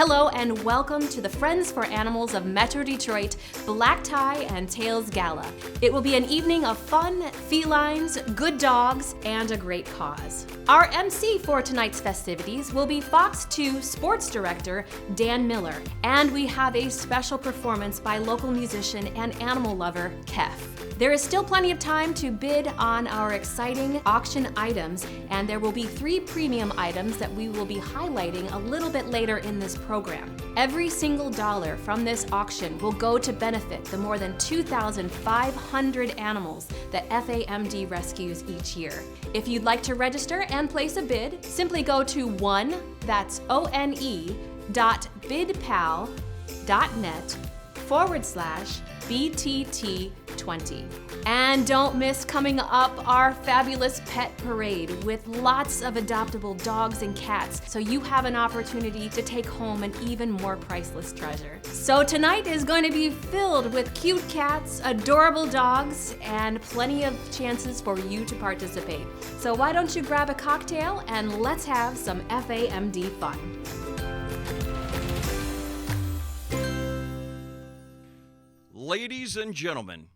Hello and welcome to the Friends for Animals of Metro Detroit Black Tie and Tails Gala. It will be an evening of fun, felines, good dogs, and a great cause. Our MC for tonight's festivities will be Fox 2 Sports Director Dan Miller, and we have a special performance by local musician and animal lover Kef. There is still plenty of time to bid on our exciting auction items, and there will be 3 premium items that we will be highlighting a little bit later in this program. Every single dollar from this auction will go to benefit the more than 2,500 animals that FAMD rescues each year. If you'd like to register and place a bid, simply go to one.bidpal.net/BTT20. And don't miss coming up our fabulous pet parade with lots of adoptable dogs and cats, so you have an opportunity to take home an even more priceless treasure. So tonight is going to be filled with cute cats, adorable dogs, and plenty of chances for you to participate. So why don't you grab a cocktail and let's have some FAMD fun. Ladies and gentlemen,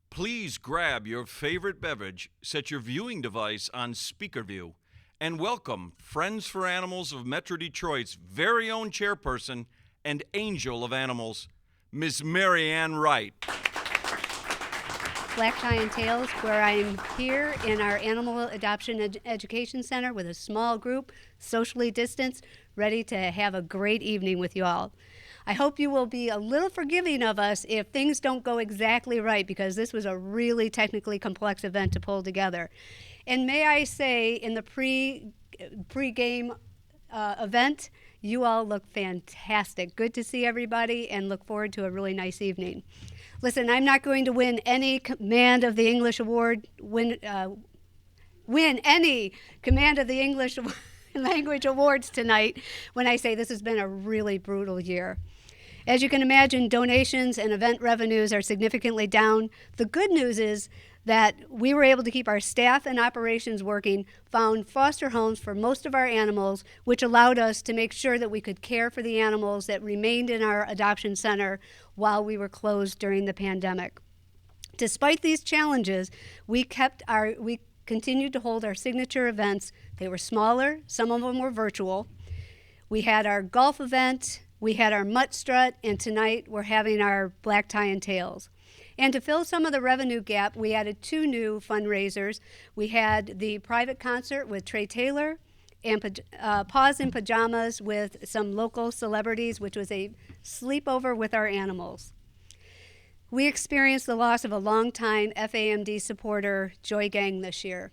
please grab your favorite beverage, set your viewing device on speaker view, and welcome Friends for Animals of Metro Detroit's very own chairperson and angel of animals, Ms. Mary Ann Wright. Black Tie and Tails, where I'm here in our Animal Adoption Education Center with a small group, socially distanced, ready to have a great evening with you all. I hope you will be a little forgiving of us if things don't go exactly right, because this was a really technically complex event to pull together. And may I say, in the pre-game event, you all look fantastic. Good to see everybody and look forward to a really nice evening. Listen, I'm not going to win any Command of the English Award, win any Command of the English Language Awards tonight when I say this has been a really brutal year. As you can imagine, donations and event revenues are significantly down. The good news is that we were able to keep our staff and operations working, found foster homes for most of our animals, which allowed us to make sure that we could care for the animals that remained in our adoption center while we were closed during the pandemic. Despite these challenges, we continued to hold our signature events. They were smaller, some of them were virtual. We had our golf event, we had our mutt strut, and tonight we're having our Black Tie and Tails. And to fill some of the revenue gap, we added 2 new fundraisers. We had the private concert with Trey Taylor and Paws in Pajamas with some local celebrities, which was a sleepover with our animals. We experienced the loss of a longtime FAMD supporter, Joy Gang, this year.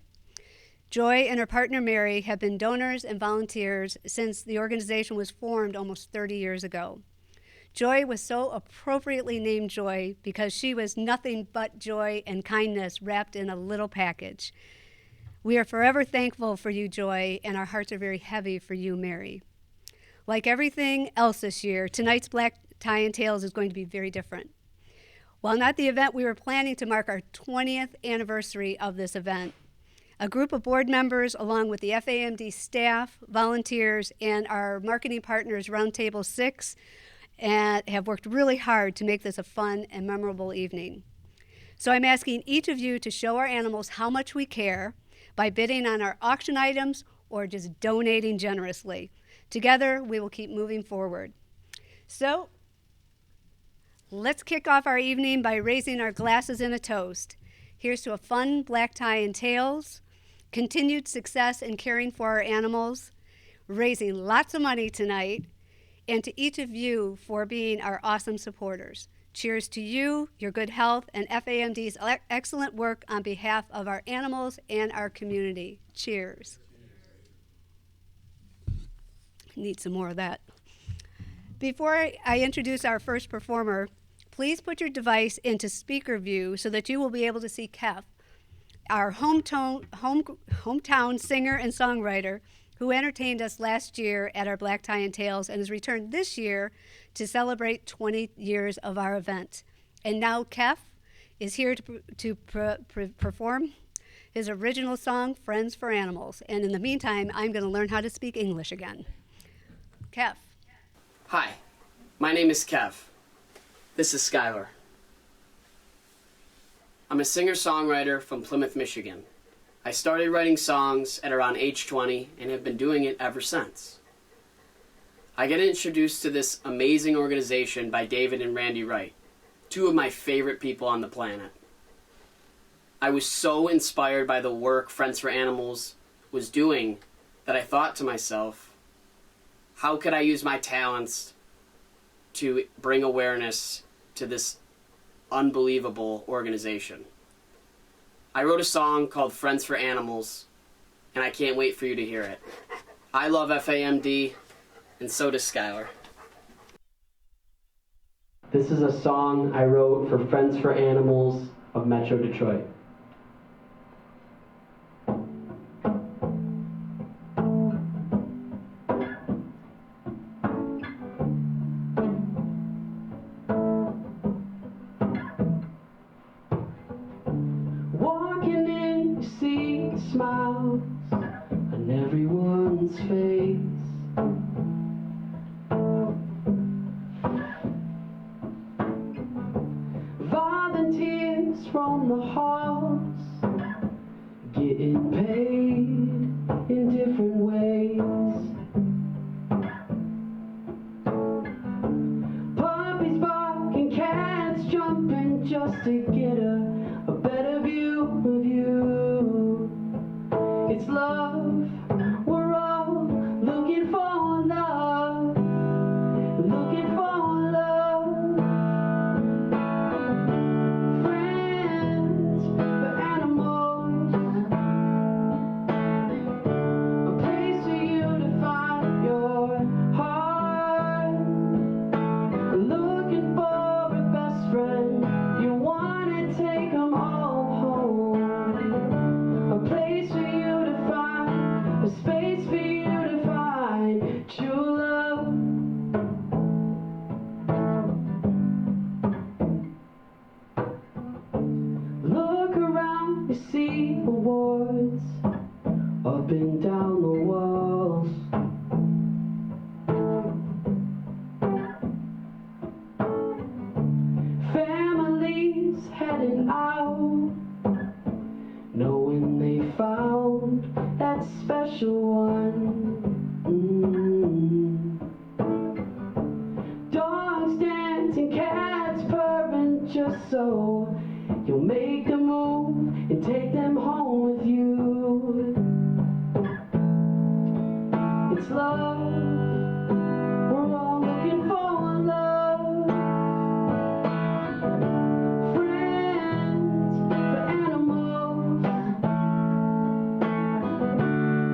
Joy and her partner Mary have been donors and volunteers since the organization was formed almost 30 years ago. Joy was so appropriately named Joy because she was nothing but joy and kindness wrapped in a little package. We are forever thankful for you, Joy, and our hearts are very heavy for you, Mary. Like everything else this year, tonight's Black Tie and Tails is going to be very different. While not the event we were planning to mark our 20th anniversary of this event, a group of board members, along with the FAMD staff, volunteers, and our marketing partners, Roundtable 6, have worked really hard to make this a fun and memorable evening. So I'm asking each of you to show our animals how much we care by bidding on our auction items or just donating generously. Together, we will keep moving forward. So let's kick off our evening by raising our glasses in a toast. Here's to a fun Black Tie and Tails, continued success in caring for our animals, raising lots of money tonight, and to each of you for being our awesome supporters. Cheers to you, your good health, and FAMD's excellent work on behalf of our animals and our community. Cheers. Need some more of that. Before I introduce our first performer, please put your device into speaker view so that you will be able to see Kef, our hometown singer and songwriter who entertained us last year at our Black Tie and Tails and has returned this year to celebrate 20 years of our event. And now Kef is here to perform his original song, Friends for Animals. And in the meantime, I'm going to learn how to speak English again. Kef. Hi, my name is Kev. This is Skylar. I'm a singer-songwriter from Plymouth, Michigan. I started writing songs at around age 20 and have been doing it ever since. I get introduced to this amazing organization by David and Randy Wright, two of my favorite people on the planet. I was so inspired by the work Friends for Animals was doing that I thought to myself, how could I use my talents to bring awareness to this unbelievable organization? I wrote a song called Friends for Animals, and I can't wait for you to hear it. I love FAMD, and so does Skylar. This is a song I wrote for Friends for Animals of Metro Detroit. Walking in, you see smiles on everyone's face. Volunteers from the halls, getting paid in different ways. Puppies barking, cats jumping just to get a better view of you. It's love, we're all looking for love, looking for love. Friends for animals, a place for you to find your heart. Looking for a best friend, you wanna take them all home. A place for you to find, a space for you to find true love. Look around, you see awards up and down the walls. Families heading out, knowing they found that special one. Dogs dancing, cats purring, just so you'll make a move and take them home with you. It's love, we're all looking for love. Friends for animals,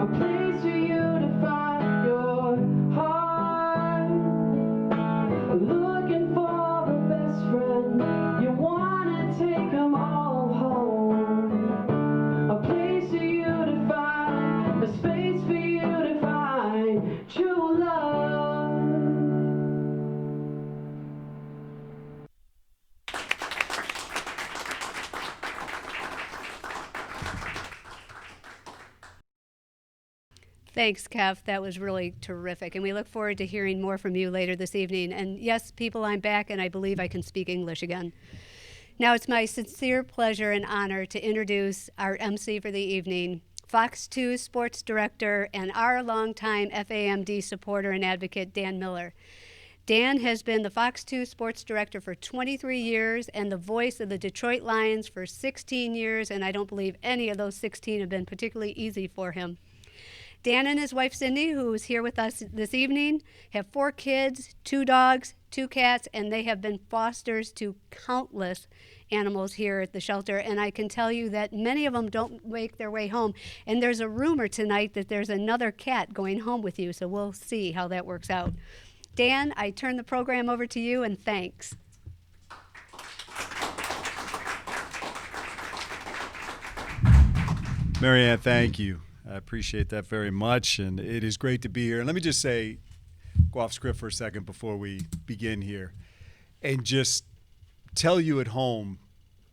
a place for you to find your heart. Looking for a best friend, you wanna take them all home. A place for you to find, a space for you to find true love. Thanks, Kev. That was really terrific. And we look forward to hearing more from you later this evening. And yes, people, I'm back, and I believe I can speak English again. Now, it's my sincere pleasure and honor to introduce our MC for the evening, Fox 2 Sports Director and our longtime FAMD supporter and advocate, Dan Miller. Dan has been the Fox 2 Sports Director for 23 years and the voice of the Detroit Lions for 16 years, and I don't believe any of those 16 have been particularly easy for him. Dan and his wife, Cindy, who is here with us this evening, have 4 kids, 2 dogs, 2 cats, and they have been fosters to countless animals here at the shelter. And I can tell you that many of them don't make their way home. And there's a rumor tonight that there's another cat going home with you, so we'll see how that works out. Dan, I turn the program over to you, and thanks. Marianne, thank you. I appreciate that very much, and it is great to be here. And let me just say, go off script for a second before we begin here, and just tell you at home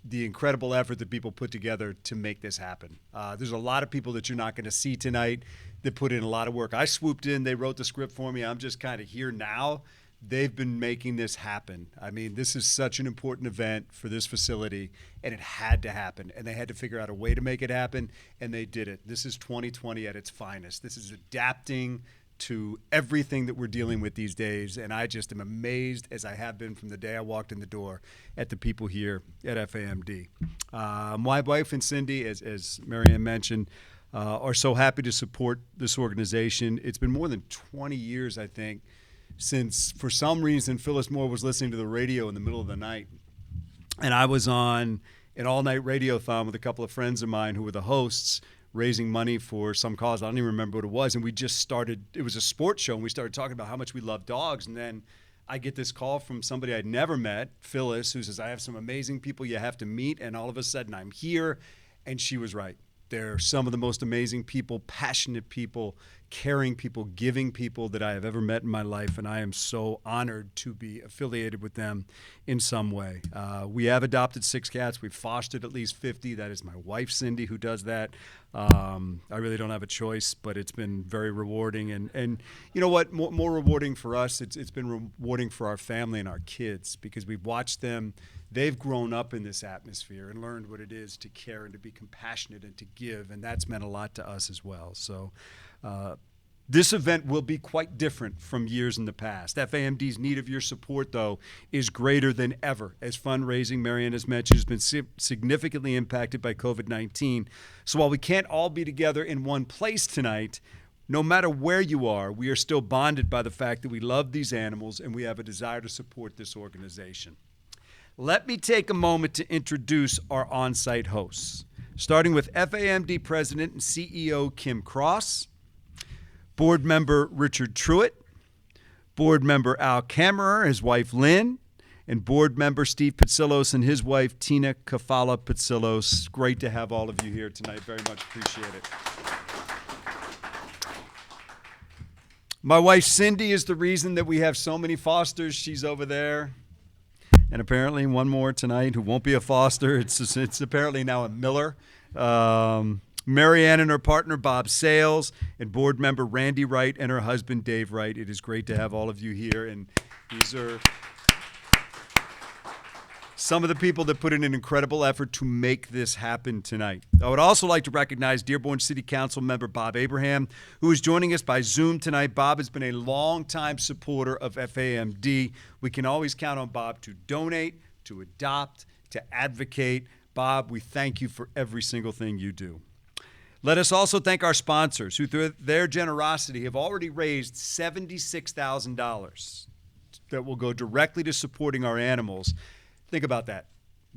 the incredible effort that people put together to make this happen. There's a lot of people that you're not going to see tonight that put in a lot of work. I swooped in, they wrote the script for me. I'm just kind of here now they've been making this happen. I mean, this is such an important event for this facility, and it had to happen. And they had to figure out a way to make it happen, and they did it. This is 2020 at its finest. This is adapting to everything that we're dealing with these days. And I just am amazed, as I have been from the day I walked in the door, at the people here at FAMD. My wife and Cindy, as Marianne mentioned, are so happy to support this organization. It's been more than 20 years, I think, since for some reason Phyllis Moore was listening to the radio in the middle of the night. And I was on an all-night radiothon with a couple of friends of mine who were the hosts, raising money for some cause. I don't even remember what it was. And we just started, it was a sports show, and we started talking about how much we love dogs. And then I get this call from somebody I'd never met, Phyllis, who says, I have some amazing people you have to meet. And all of a sudden I'm here. And she was right. They're some of the most amazing people, passionate people, caring people, giving people that I have ever met in my life, and I am so honored to be affiliated with them in some way. We have adopted 6 cats. We've fostered at least 50. That is my wife, Cindy, who does that. I really don't have a choice, but it's been very rewarding. And you know what? More rewarding for us, it's been rewarding for our family and our kids, because we've watched them. They've grown up in this atmosphere and learned what it is to care and to be compassionate and to give, and that's meant a lot to us as well. So this event will be quite different from years in the past. FAMD's need of your support, though, is greater than ever, as fundraising, Marianne has mentioned, has been significantly impacted by COVID-19. So while we can't all be together in one place tonight, no matter where you are, we are still bonded by the fact that we love these animals and we have a desire to support this organization. Let me take a moment to introduce our on-site hosts, starting with FAMD President and CEO Kim Cross, Board Member Richard Truitt, Board Member Al Kammerer, his wife Lynn, and Board Member Steve Patsillos and his wife Tina Kafala Patsillos. Great to have all of you here tonight. Very much appreciate it. My wife Cindy is the reason that we have so many fosters. She's over there. And apparently one more tonight who won't be a foster. It's apparently now a Miller. Marianne and her partner Bob Sales, and board member Randy Wright and her husband Dave Wright. It is great to have all of you here. And these are some of the people that put in an incredible effort to make this happen tonight. I would also like to recognize Dearborn City Council member Bob Abraham, who is joining us by Zoom tonight. Bob has been a longtime supporter of FAMD. We can always count on Bob to donate, to adopt, to advocate. Bob, we thank you for every single thing you do. Let us also thank our sponsors, who through their generosity have already raised $76,000 that will go directly to supporting our animals. Think about that.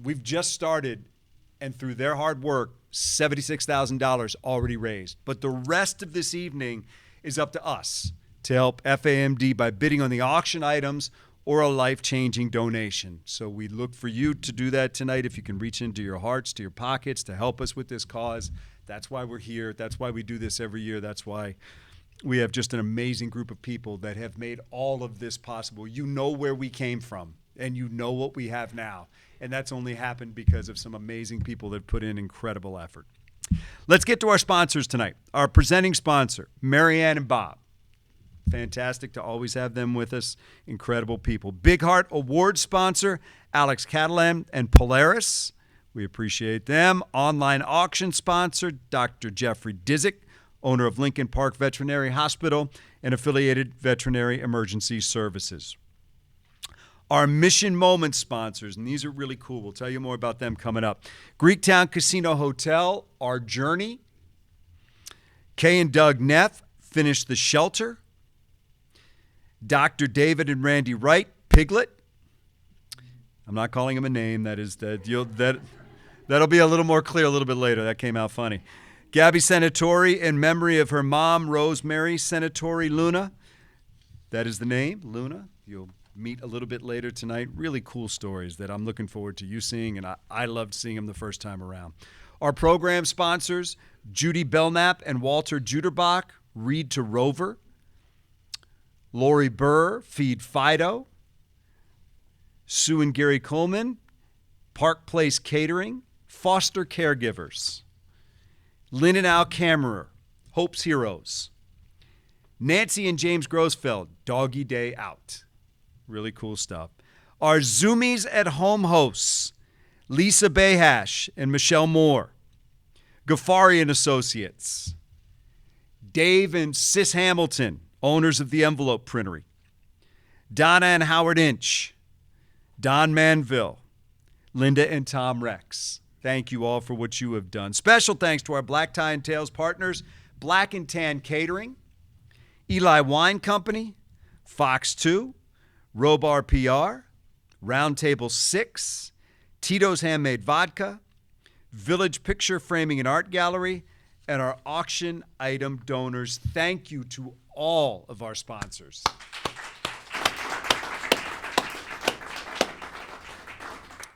We've just started, and through their hard work, $76,000 already raised. But the rest of this evening is up to us to help FAMD by bidding on the auction items or a life-changing donation. So we look for you to do that tonight. If you can reach into your hearts, to your pockets, to help us with this cause. That's why we're here. That's why we do this every year. That's why we have just an amazing group of people that have made all of this possible. You know where we came from, and you know what we have now. And that's only happened because of some amazing people that put in incredible effort. Let's get to our sponsors tonight. Our presenting sponsor, Marianne and Bob. Fantastic to always have them with us. Incredible people. Big Heart Award sponsor, Alex Catalan and Polaris. We appreciate them. Online auction sponsor, Dr. Jeffrey Disick, owner of Lincoln Park Veterinary Hospital and affiliated veterinary emergency services. Our Mission Moments sponsors, and these are really cool. We'll tell you more about them coming up. Greektown Casino Hotel, Our Journey. Kay and Doug Neff, Finish the Shelter. Dr. David and Randy Wright, Piglet. I'm not calling him a name. That'll be a little more clear a little bit later. That came out funny. Gabby Senatori, in memory of her mom, Rosemary Senatori Luna. That is the name, Luna. You'll meet a little bit later tonight. Really cool stories that I'm looking forward to you seeing, and I loved seeing them the first time around. Our program sponsors, Judy Belknap and Walter Juderbach, Read to Rover. Lori Burr, Feed Fido. Sue and Gary Coleman, Park Place Catering. Foster Caregivers. Lynn and Al Kammerer, Hope's Heroes. Nancy and James Grosfeld, Doggy Day Out. Really cool stuff. Our Zoomies at Home hosts, Lisa Behash and Michelle Moore. Ghaffari and Associates. Dave and Sis Hamilton, owners of the Envelope Printery. Donna and Howard Inch. Don Manville. Linda and Tom Rex. Thank you all for what you have done. Special thanks to our Black Tie and Tails partners, Black and Tan Catering, Eli Wine Company, Fox 2, Robar PR, Roundtable 6, Tito's Handmade Vodka, Village Picture Framing and Art Gallery, and our auction item donors. Thank you to all of our sponsors.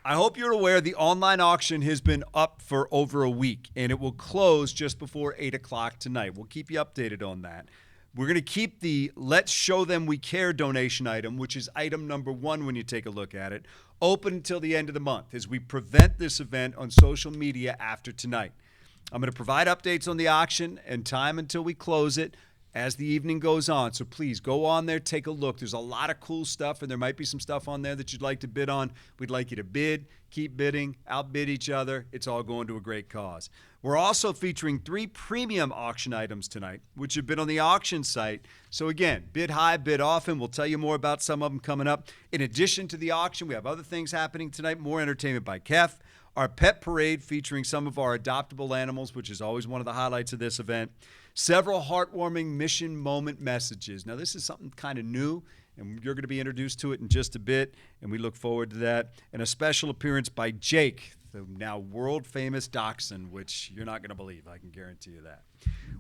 I hope you're aware the online auction has been up for over a week, and it will close just before 8 o'clock tonight. We'll keep you updated on that. We're going to keep the Let's Show Them We Care donation item, which is item number 1 when you take a look at it, open until the end of the month as we prevent this event on social media after tonight. I'm going to provide updates on the auction and time until we close it as the evening goes on. So please go on there, take a look. There's a lot of cool stuff, and there might be some stuff on there that you'd like to bid on. We'd like you to bid, keep bidding, outbid each other. It's all going to a great cause. We're also featuring 3 premium auction items tonight, which have been on the auction site. So again, bid high, bid often. We'll tell you more about some of them coming up. In addition to the auction, we have other things happening tonight, more entertainment by Kef. Our pet parade featuring some of our adoptable animals, which is always one of the highlights of this event. Several heartwarming mission moment messages. Now, this is something kind of new, and you're going to be introduced to it in just a bit, and we look forward to that. And a special appearance by Jake, the now world-famous dachshund, which you're not going to believe. I can guarantee you that.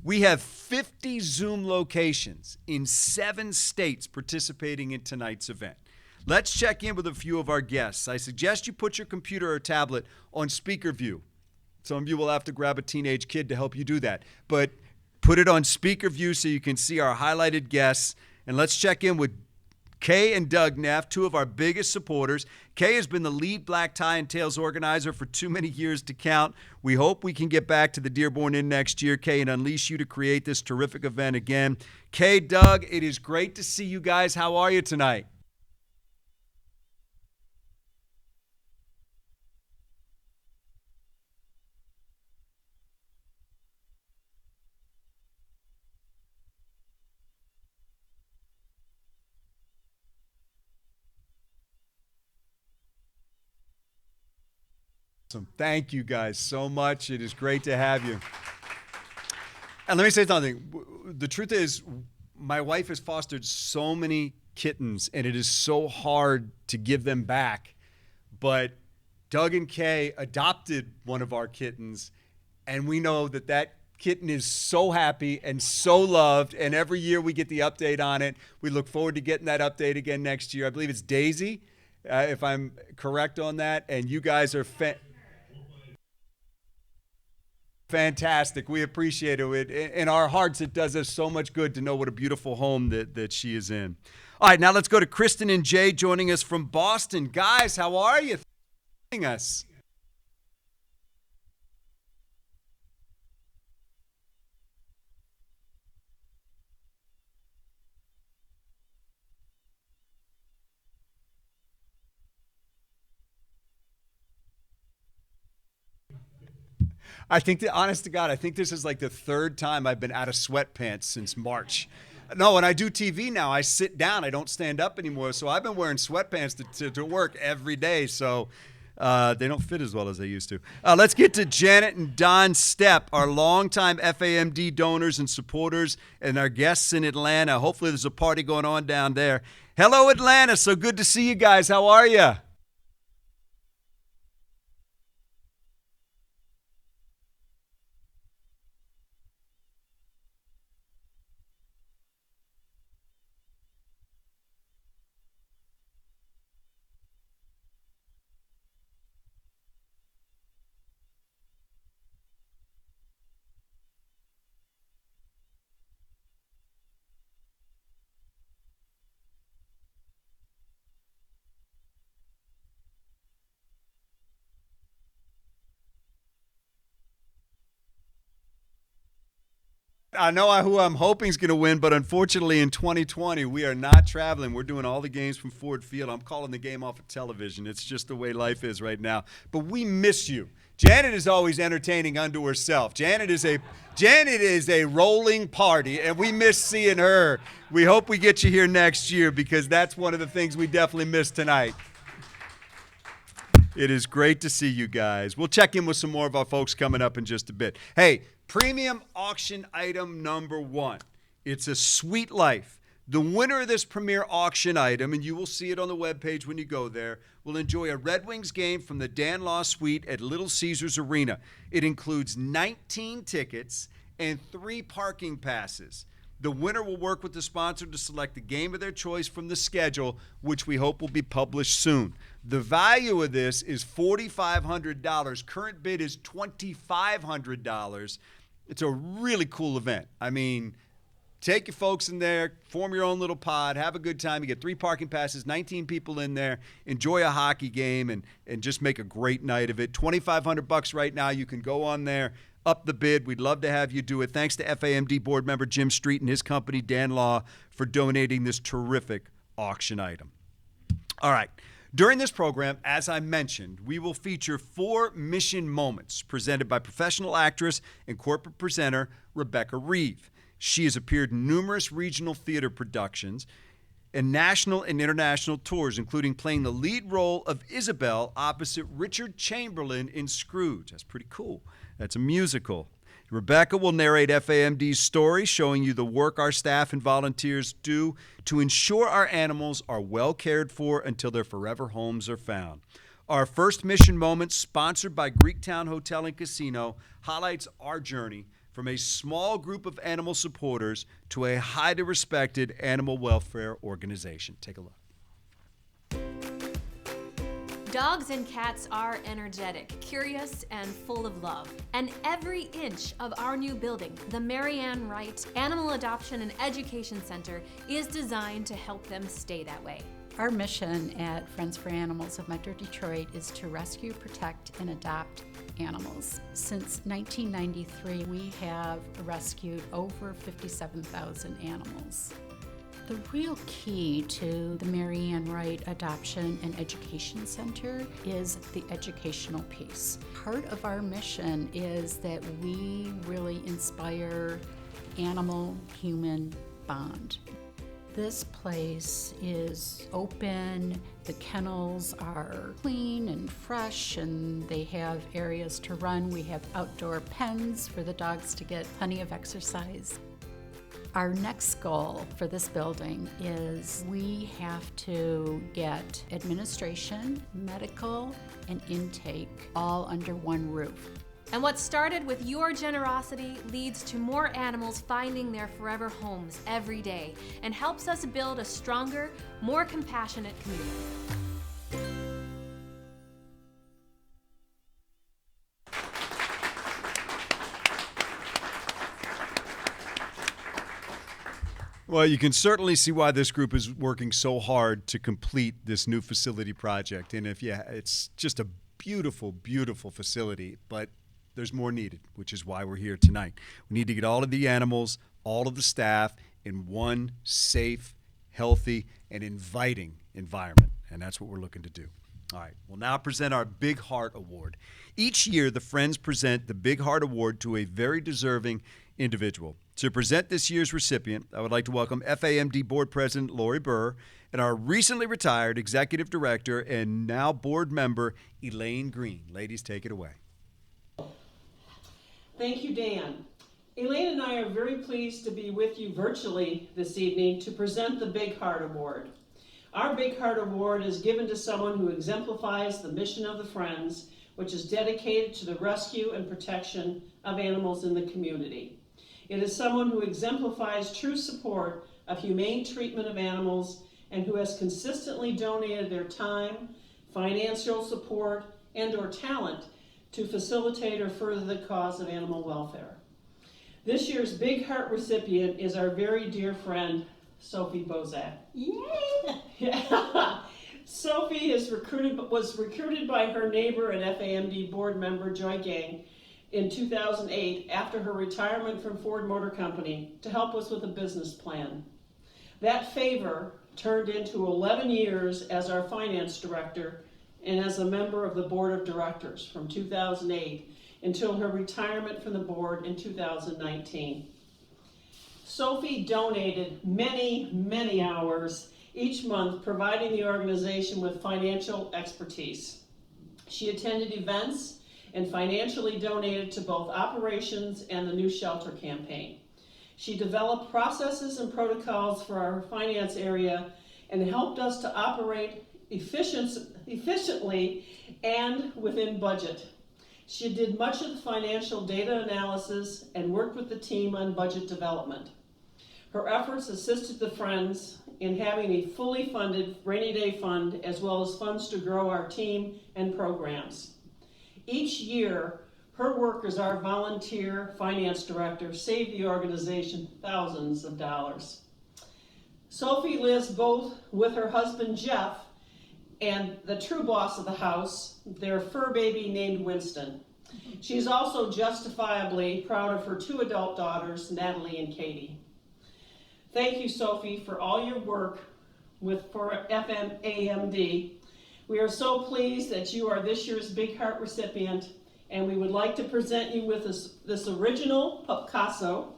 We have 50 Zoom locations in 7 states participating in tonight's event. Let's check in with a few of our guests. I suggest you put your computer or tablet on speaker view. Some of you will have to grab a teenage kid to help you do that. But put it on speaker view so you can see our highlighted guests. And let's check in with Kay and Doug Neff, 2 of our biggest supporters. Kay has been the lead Black Tie and Tails organizer for too many years to count. We hope we can get back to the Dearborn Inn next year, Kay, and unleash you to create this terrific event again. Kay, Doug, it is great to see you guys. How are you tonight? Awesome. Thank you guys so much. It is great to have you. And let me say something. The truth is, my wife has fostered so many kittens, and it is so hard to give them back. But Doug and Kay adopted one of our kittens, and we know that that kitten is so happy and so loved, and every year we get the update on it. We look forward to getting that update again next year. I believe it's Daisy, if I'm correct on that, and you guys are fantastic. We appreciate it. In our hearts, it does us so much good to know what a beautiful home that she is in. All right, now let's go to Kristen and Jay joining us from Boston. Guys, how are you? Thanks for joining us. I think that, honest to God, I think this is like the 3rd time I've been out of sweatpants since March. No, when I do TV now, I sit down. I don't stand up anymore. So I've been wearing sweatpants to work every day. So they don't fit as well as they used to. Let's get to Janet and Don Stepp, our longtime FAMD donors and supporters, and our guests in Atlanta. Hopefully there's a party going on down there. Hello, Atlanta. So good to see you guys. How are you? I know who I'm hoping is going to win, but unfortunately in 2020, we are not traveling. We're doing all the games from Ford Field. I'm calling the game off of television. It's just the way life is right now. But we miss you. Janet is always entertaining unto herself. Janet is a rolling party, and we miss seeing her. We hope we get you here next year because that's one of the things we definitely missed tonight. It is great to see you guys. We'll check in with some more of our folks coming up in just a bit. Hey, premium auction item number 1. It's a Sweet Life. The winner of this premier auction item, and you will see it on the webpage when you go there, will enjoy a Red Wings game from the Dan Law Suite at Little Caesars Arena. It includes 19 tickets and 3 parking passes. The winner will work with the sponsor to select the game of their choice from the schedule, which we hope will be published soon. The value of this is $4,500. Current bid is $2,500. It's a really cool event. I mean, take your folks in there, form your own little pod, have a good time. You get 3 parking passes, 19 people in there, enjoy a hockey game, and just make a great night of it. $2,500 right now. You can go on there, up the bid. We'd love to have you do it. Thanks to FAMD board member Jim Street and his company, Dan Law, for donating this terrific auction item. All right. During this program, as I mentioned, we will feature 4 mission moments presented by professional actress and corporate presenter Rebecca Reeve. She has appeared in numerous regional theater productions and national and international tours, including playing the lead role of Isabel opposite Richard Chamberlain in Scrooge. That's pretty cool. That's a musical. Rebecca will narrate FAMD's story, showing you the work our staff and volunteers do to ensure our animals are well cared for until their forever homes are found. Our first mission moment, sponsored by Greektown Hotel and Casino, highlights our journey from a small group of animal supporters to a highly respected animal welfare organization. Take a look. Dogs and cats are energetic, curious, and full of love. And every inch of our new building, the Marianne Wright Animal Adoption and Education Center, is designed to help them stay that way. Our mission at Friends for Animals of Metro Detroit is to rescue, protect, and adopt animals. Since 1993, we have rescued over 57,000 animals. The real key to the Marianne Wright Adoption and Education Center is the educational piece. Part of our mission is that we really inspire animal-human bond. This place is open, the kennels are clean and fresh, and they have areas to run. We have outdoor pens for the dogs to get plenty of exercise. Our next goal for this building is we have to get administration, medical, and intake all under one roof. And what started with your generosity leads to more animals finding their forever homes every day and helps us build a stronger, more compassionate community. Well, you can certainly see why this group is working so hard to complete this new facility project. And it's just a beautiful, beautiful facility, but there's more needed, which is why we're here tonight. We need to get all of the animals, all of the staff in one safe, healthy, and inviting environment. And that's what we're looking to do. All right, we'll now present our Big Heart Award. Each year, the Friends present the Big Heart Award to a very deserving individual. To present this year's recipient, I would like to welcome FAMD Board President Lori Burr and our recently retired Executive Director and now board member, Elaine Green. Ladies, take it away. Thank you, Dan. Elaine and I are very pleased to be with you virtually this evening to present the Big Heart Award. Our Big Heart Award is given to someone who exemplifies the mission of the Friends, which is dedicated to the rescue and protection of animals in the community. It is someone who exemplifies true support of humane treatment of animals and who has consistently donated their time, financial support, and/or talent to facilitate or further the cause of animal welfare. This year's Big Heart recipient is our very dear friend, Sophie Bozak. Yay! Yeah. Sophie was recruited by her neighbor and FAMD board member, Joy Gang, in 2008 after her retirement from Ford Motor Company to help us with a business plan. That favor turned into 11 years as our finance director and as a member of the board of directors from 2008 until her retirement from the board in 2019. Sophie donated many hours each month providing the organization with financial expertise. She attended events and financially donated to both operations and the new shelter campaign. She developed processes and protocols for our finance area and helped us to operate efficiently and within budget. She did much of the financial data analysis and worked with the team on budget development. Her efforts assisted the Friends in having a fully funded rainy day fund as well as funds to grow our team and programs. Each year, her work as our volunteer finance director saved the organization thousands of dollars. Sophie lives both with her husband Jeff and the true boss of the house, their fur baby named Winston. She's also justifiably proud of her 2 adult daughters, Natalie and Katie. Thank you, Sophie, for all your work for FMAMD. We are so pleased that you are this year's Big Heart recipient, and we would like to present you with this original Picasso,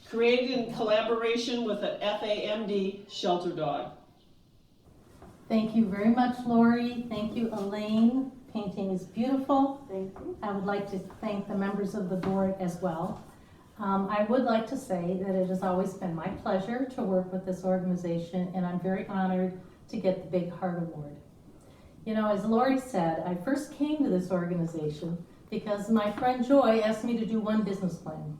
created in collaboration with an FAMD shelter dog. Thank you very much, Lori. Thank you, Elaine. Painting is beautiful. Thank you. I would like to thank the members of the board as well. I would like to say that it has always been my pleasure to work with this organization, and I'm very honored to get the Big Heart Award. You know, as Lori said, I first came to this organization because my friend Joy asked me to do one business plan.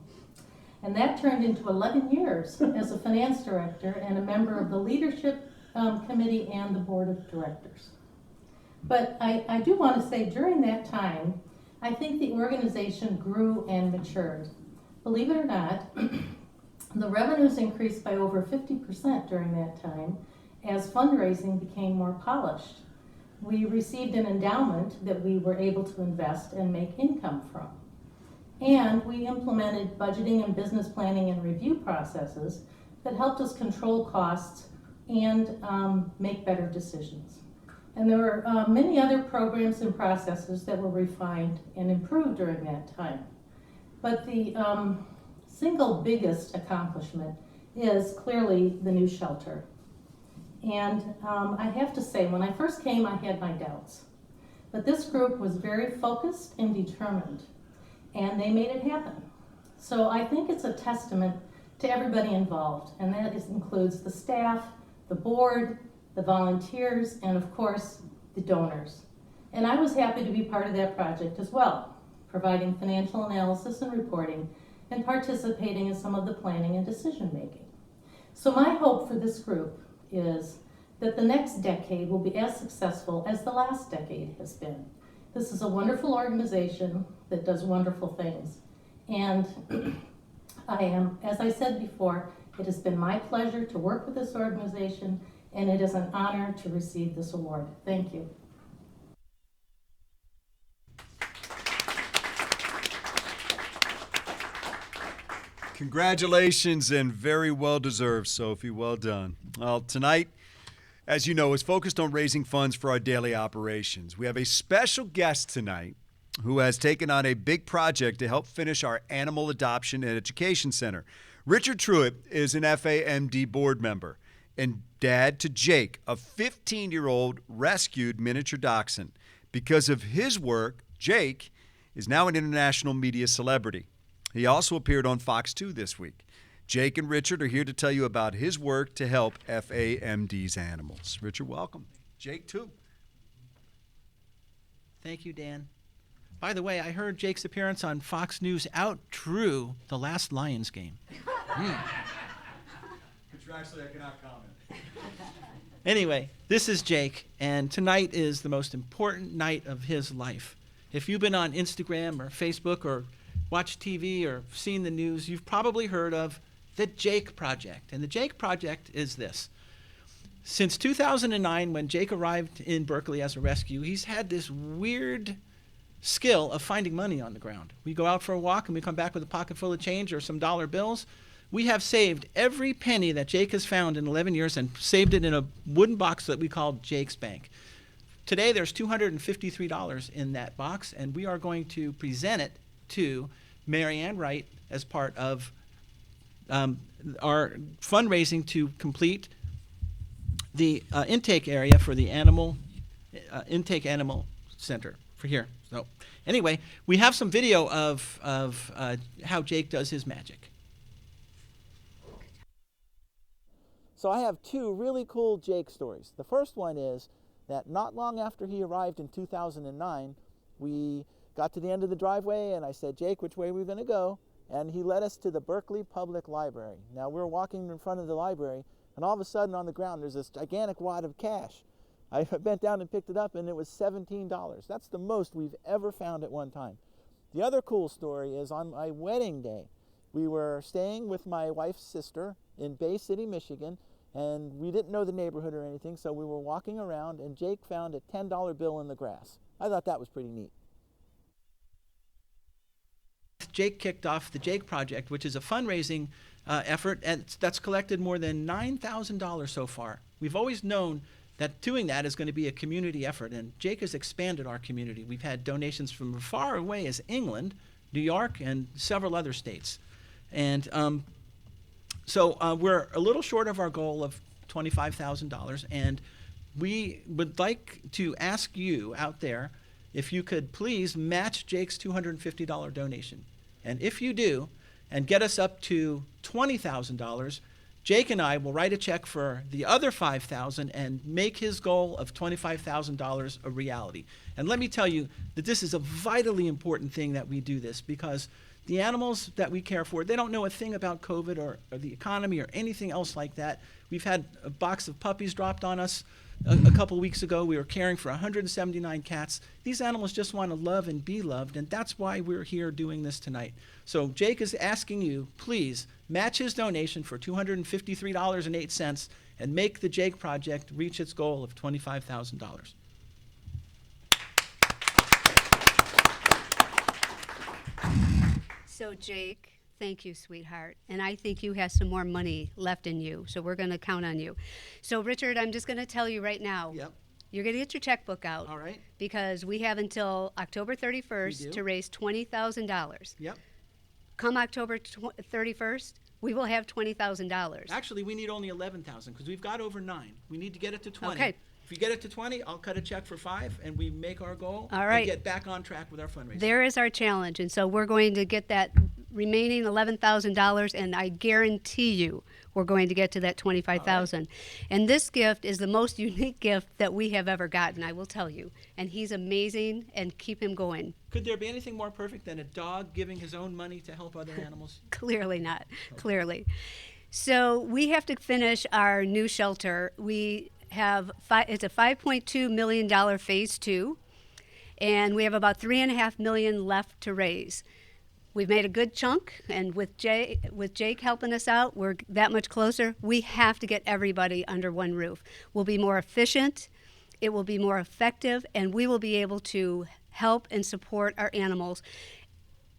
And that turned into 11 years as a finance director and a member of the leadership committee and the board of directors. But I do want to say during that time, I think the organization grew and matured. Believe it or not, the revenues increased by over 50% during that time as fundraising became more polished. We received an endowment that we were able to invest and make income from. And we implemented budgeting and business planning and review processes that helped us control costs and make better decisions. And there were many other programs and processes that were refined and improved during that time. But the single biggest accomplishment is clearly the new shelter. And I have to say, when I first came, I had my doubts. But this group was very focused and determined, and they made it happen. So I think it's a testament to everybody involved, and that includes the staff, the board, the volunteers, and of course, the donors. And I was happy to be part of that project as well, providing financial analysis and reporting, and participating in some of the planning and decision making. So my hope for this group is that the next decade will be as successful as the last decade has been. This is a wonderful organization that does wonderful things. And as I said before, it has been my pleasure to work with this organization, and it is an honor to receive this award. Thank you. Congratulations, and very well deserved, Sophie. Well done. Well, tonight, as you know, is focused on raising funds for our daily operations. We have a special guest tonight who has taken on a big project to help finish our Animal Adoption and Education Center. Richard Truitt is an FAMD board member and dad to Jake, a 15-year-old rescued miniature dachshund. Because of his work, Jake is now an international media celebrity. He also appeared on Fox 2 this week. Jake and Richard are here to tell you about his work to help FAMD's animals. Richard, welcome. Jake, too. Thank you, Dan. By the way, I heard Jake's appearance on Fox News outdrew the last Lions game. Contractually, I cannot comment. Anyway, this is Jake, and tonight is the most important night of his life. If you've been on Instagram or Facebook or watched TV or seen the news, you've probably heard of the Jake Project. And the Jake Project is this. Since 2009, when Jake arrived in Berkeley as a rescue, he's had this weird skill of finding money on the ground. We go out for a walk and we come back with a pocket full of change or some dollar bills. We have saved every penny that Jake has found in 11 years and saved it in a wooden box that we call Jake's Bank. Today there's $253 in that box, and we are going to present it to Marianne Wright as part of our fundraising to complete the intake area for the intake animal center for here. So anyway, we have some video of how Jake does his magic. So I have two really cool Jake stories. The first one is that not long after he arrived in 2009, we got to the end of the driveway and I said, Jake, which way are we going to go? And he led us to the Berkeley Public Library. Now we're walking in front of the library, and all of a sudden on the ground there's this gigantic wad of cash. I bent down and picked it up, and it was $17. That's the most we've ever found at one time. The other cool story is on my wedding day. We were staying with my wife's sister in Bay City, Michigan, and we didn't know the neighborhood or anything, so we were walking around, and Jake found a $10 bill in the grass. I thought that was pretty neat. Jake kicked off the Jake Project, which is a fundraising effort, and that's collected more than $9,000 so far. We've always known that doing that is going to be a community effort, and Jake has expanded our community. We've had donations from as far away as England, New York, and several other states. And so we're a little short of our goal of $25,000, and we would like to ask you out there if you could please match Jake's $250 donation. And if you do, and get us up to $20,000, Jake and I will write a check for the other $5,000 and make his goal of $25,000 a reality. And let me tell you that this is a vitally important thing that we do this, because the animals that we care for, they don't know a thing about COVID or the economy or anything else like that. We've had a box of puppies dropped on us a couple weeks ago. We were caring for 179 cats. These animals just want to love and be loved, and that's why we're here doing this tonight. So Jake is asking you, please match his donation for $253.08 and make the Jake Project reach its goal of $25,000. So Jake, thank you, sweetheart. And I think you have some more money left in you, so we're going to count on you. So Richard, I'm just going to tell you right now. Yep. You're going to get your checkbook out. All right. Because we have until October 31st to raise $20,000. Yep. Come October 31st, we will have $20,000. Actually, we need only 11,000 because we've got over 9. We need to get it to 20. Okay. If you get it to 20, I'll cut a check for 5, and we make our goal. All right. And get back on track with our fundraising. There is our challenge, and so we're going to get that remaining $11,000, and I guarantee you we're going to get to that $25,000. Right. And this gift is the most unique gift that we have ever gotten, I will tell you. And he's amazing, and keep him going. Could there be anything more perfect than a dog giving his own money to help other animals? Clearly not, clearly. So we have to finish our new shelter. We have it's a $5.2 million phase 2, and we have about $3.5 million left to raise. We've made a good chunk, and with Jake helping us out, we're that much closer. We have to get everybody under one roof. We'll be more efficient, it will be more effective, and we will be able to help and support our animals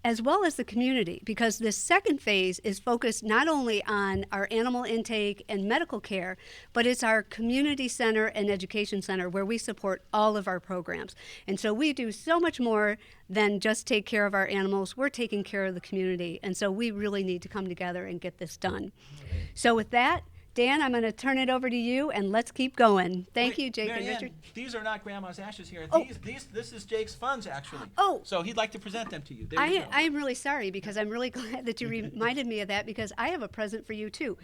as well as the community, because this second phase is focused not only on our animal intake and medical care, but it's our community center and education center where we support all of our programs. And so we do so much more than just take care of our animals. We're taking care of the community, and so we really need to come together and get this done. So with that, Dan, I'm going to turn it over to you, and let's keep going. Thank you, Jake Marianne, and Richard. These are not Grandma's ashes here. Oh. This is Jake's funds, actually. Oh. So he'd like to present them to you. There you go. I'm really sorry, because I'm really glad that you reminded me of that, because I have a present for you, too.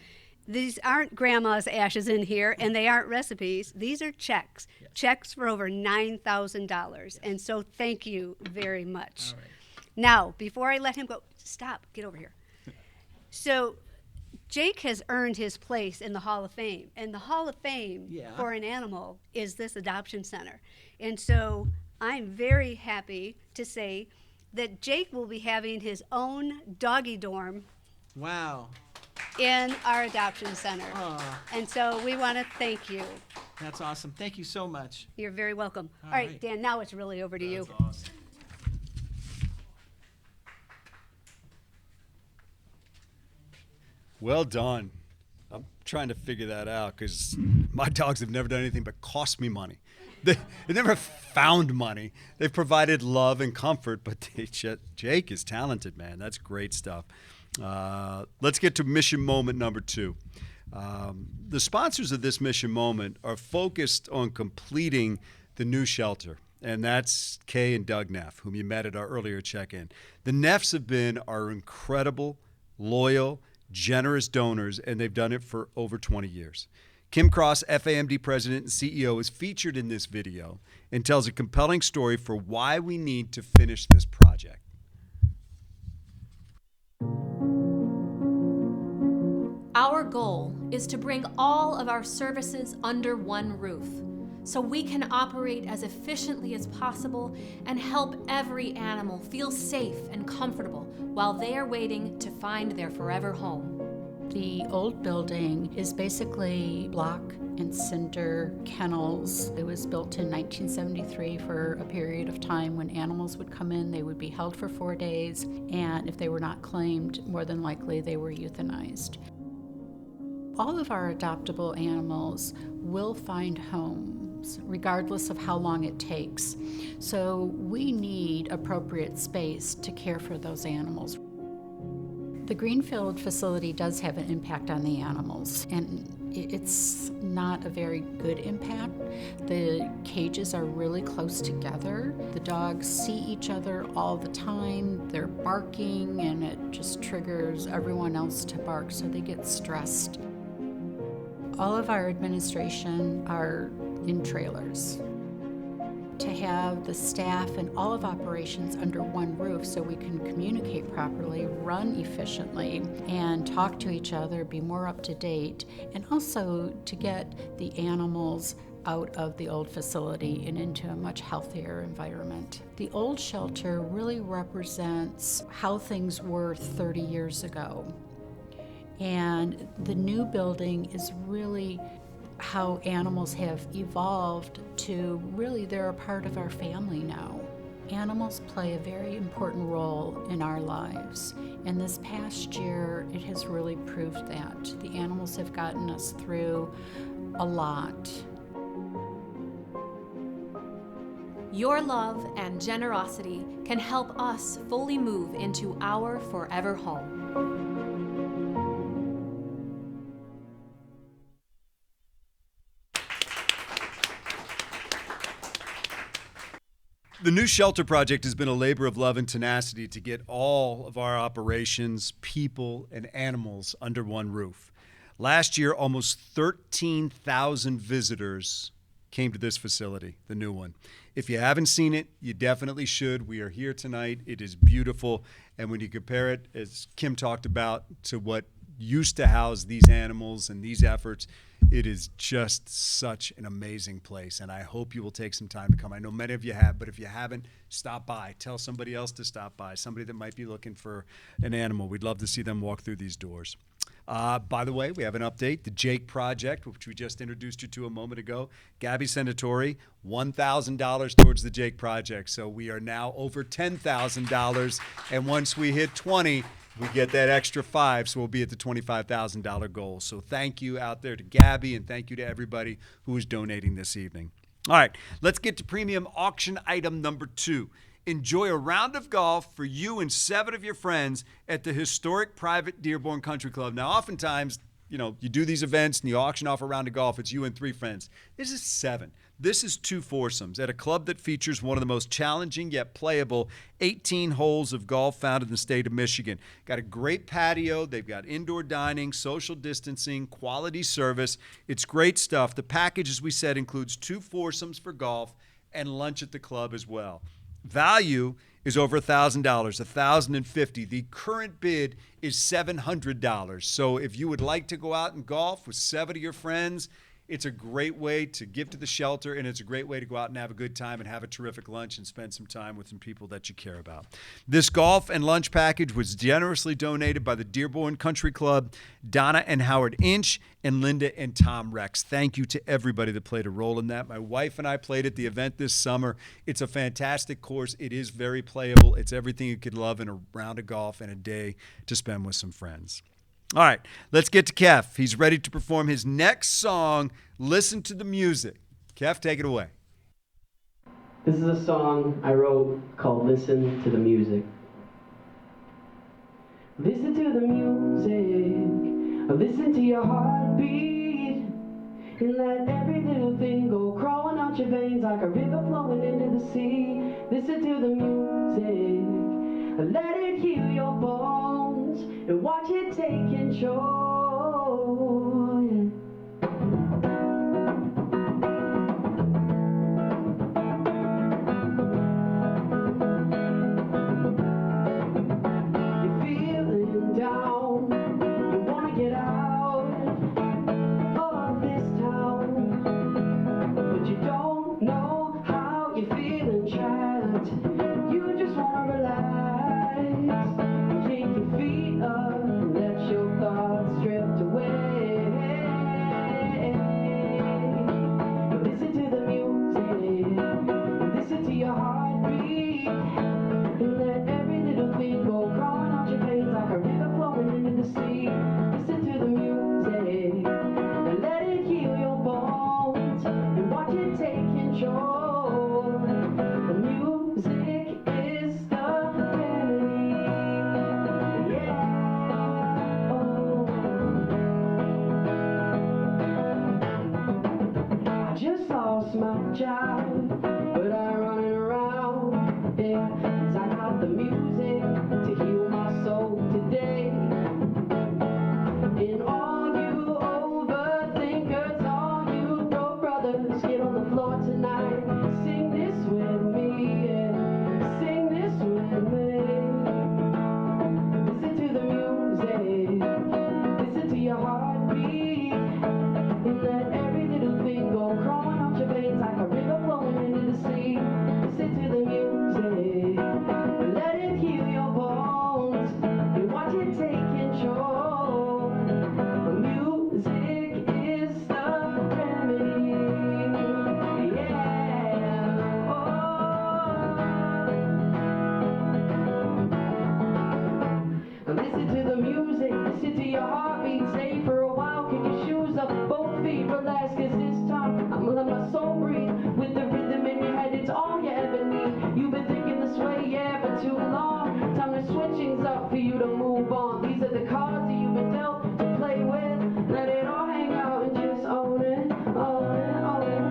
These aren't Grandma's ashes in here, and they aren't recipes. These are checks, checks for over $9,000. And so thank you very much. All right. Now, before I let him go, stop, get over here. So Jake has earned his place in the Hall of Fame, and the Hall of Fame for an animal is this adoption center. And so I'm very happy to say that Jake will be having his own doggy dorm. Wow. In our adoption center. And so we want to thank you. That's awesome. Thank you so much. You're very welcome. All right, Dan, now it's really over to you. That's awesome. Well done. I'm trying to figure that out because my dogs have never done anything but cost me money. They never found money. They've provided love and comfort, but Jake is talented, man. That's great stuff. Let's get to mission moment number 2. The sponsors of this mission moment are focused on completing the new shelter, and that's Kay and Doug Neff, whom you met at our earlier check-in. The Neffs have been our incredible, loyal, generous donors, and they've done it for over 20 years. Kim Cross, FAMD President and CEO, is featured in this video and tells a compelling story for why we need to finish this project. Our goal is to bring all of our services under one roof so we can operate as efficiently as possible and help every animal feel safe and comfortable while they are waiting to find their forever home. The old building is basically block and cinder kennels. It was built in 1973 for a period of time when animals would come in, they would be held for 4 days, and if they were not claimed, more than likely they were euthanized. All of our adoptable animals will find homes, regardless of how long it takes. So we need appropriate space to care for those animals. The Greenfield facility does have an impact on the animals, and it's not a very good impact. The cages are really close together. The dogs see each other all the time. They're barking, and it just triggers everyone else to bark, so they get stressed. All of our administration are in trailers. To have the staff and all of operations under one roof so we can communicate properly, run efficiently, and talk to each other, be more up to date, and also to get the animals out of the old facility and into a much healthier environment. The old shelter really represents how things were 30 years ago. And the new building is really how animals have evolved to really they're a part of our family now. Animals play a very important role in our lives, and this past year it has really proved that. The animals have gotten us through a lot. Your love and generosity can help us fully move into our forever home. The new shelter project has been a labor of love and tenacity to get all of our operations, people, and animals under one roof. Last year, almost 13,000 visitors came to this facility, the new one. If you haven't seen it, you definitely should. We are here tonight. It is beautiful. And when you compare it, as Kim talked about, to what used to house these animals and these efforts, it is just such an amazing place, and I hope you will take some time to come. I know many of you have, but if you haven't, stop by. Tell somebody else to stop by, somebody that might be looking for an animal. We'd love to see them walk through these doors. By the way, we have an update. The Jake Project, which we just introduced you to a moment ago. Gabby Senatori, $1,000 towards the Jake Project. So we are now over $10,000, and once we hit 20, we get that extra 5, so we'll be at the $25,000 goal. So thank you out there to Gabby, and thank you to everybody who is donating this evening. All right, let's get to premium auction item number 2. Enjoy a round of golf for you and 7 of your friends at the historic private Dearborn Country Club. Now, oftentimes, you do these events and you auction off a round of golf. It's you and 3 friends. This is 7. This is 2 foursomes at a club that features one of the most challenging yet playable 18 holes of golf found in the state of Michigan. Got a great patio. They've got indoor dining, social distancing, quality service. It's great stuff. The package, as we said, includes 2 foursomes for golf and lunch at the club as well. Value is over $1,000, $1,050. The current bid is $700. So if you would like to go out and golf with 7 of your friends, it's a great way to give to the shelter, and it's a great way to go out and have a good time and have a terrific lunch and spend some time with some people that you care about. This golf and lunch package was generously donated by the Dearborn Country Club, Donna and Howard Inch, and Linda and Tom Rex. Thank you to everybody that played a role in that. My wife and I played at the event this summer. It's a fantastic course. It is very playable. It's everything you could love in a round of golf and a day to spend with some friends. All right, let's get to Kef. He's ready to perform his next song, Listen to the Music. Kef, take it away. This is a song I wrote called Listen to the Music. Listen to the music, listen to your heartbeat, and let every little thing go crawling out your veins like a river flowing into the sea. Listen to the music, let it heal your bones, and watch it take control. You're feeling down, you wanna get out of this town, but you don't know how. You're feeling trapped, you just wanna relax, kick your feet up, let your thoughts drift away. Listen to the music, listen to your heartbeat, and let every little thing go crawling out your veins like a river flowing into the sea. Listen to the music, and let it heal your bones, and watch it take control. The music is the remedy. Yeah. Oh. I just lost my job, but I'm running around, yeah, 'cause I got the music to heal my soul today. And all you overthinkers, all you broke brothers, get on the floor tonight. Sing this with me, yeah. Sing this with me. Listen to the music, listen to your heartbeat, and let every little thing go crawling out your veins like a river flowing into the sea. Listen to the music, let it heal your bones, and watch it take control. The music is the remedy. Yeah. Oh. Listen to the music, listen to your heartbeat. Stay for a while, kick your shoes up, both feet, relax, 'cause this time I'ma let my soul breathe. With the rhythm in your head, it's all you ever need. You've been thinking this way, yeah, for too long. Time to switch things up for you to move on. These are the cards that you've been dealt to play with. Let it all hang out and just own it, own it, own it.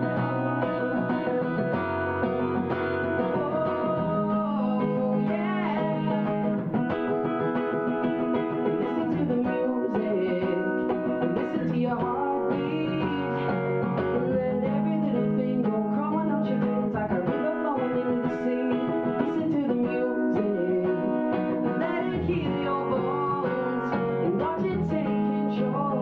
Oh, yeah. Listen to the music, listen to your heartbeat, and let every little thing go crawling out your veins like a river flowing into the sea. Listen to the music, let it heal your bones, and watch it take control.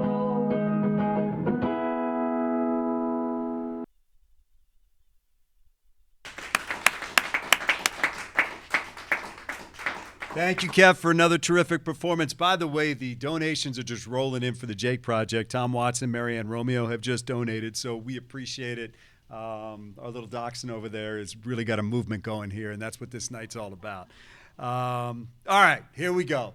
Thank you, Kev, for another terrific performance. By the way, the donations are just rolling in for the Jake Project. Tom Watson, Marianne Romeo have just donated, so we appreciate it. Our little dachshund over there has really got a movement going here, and that's what this night's all about. All right, here we go.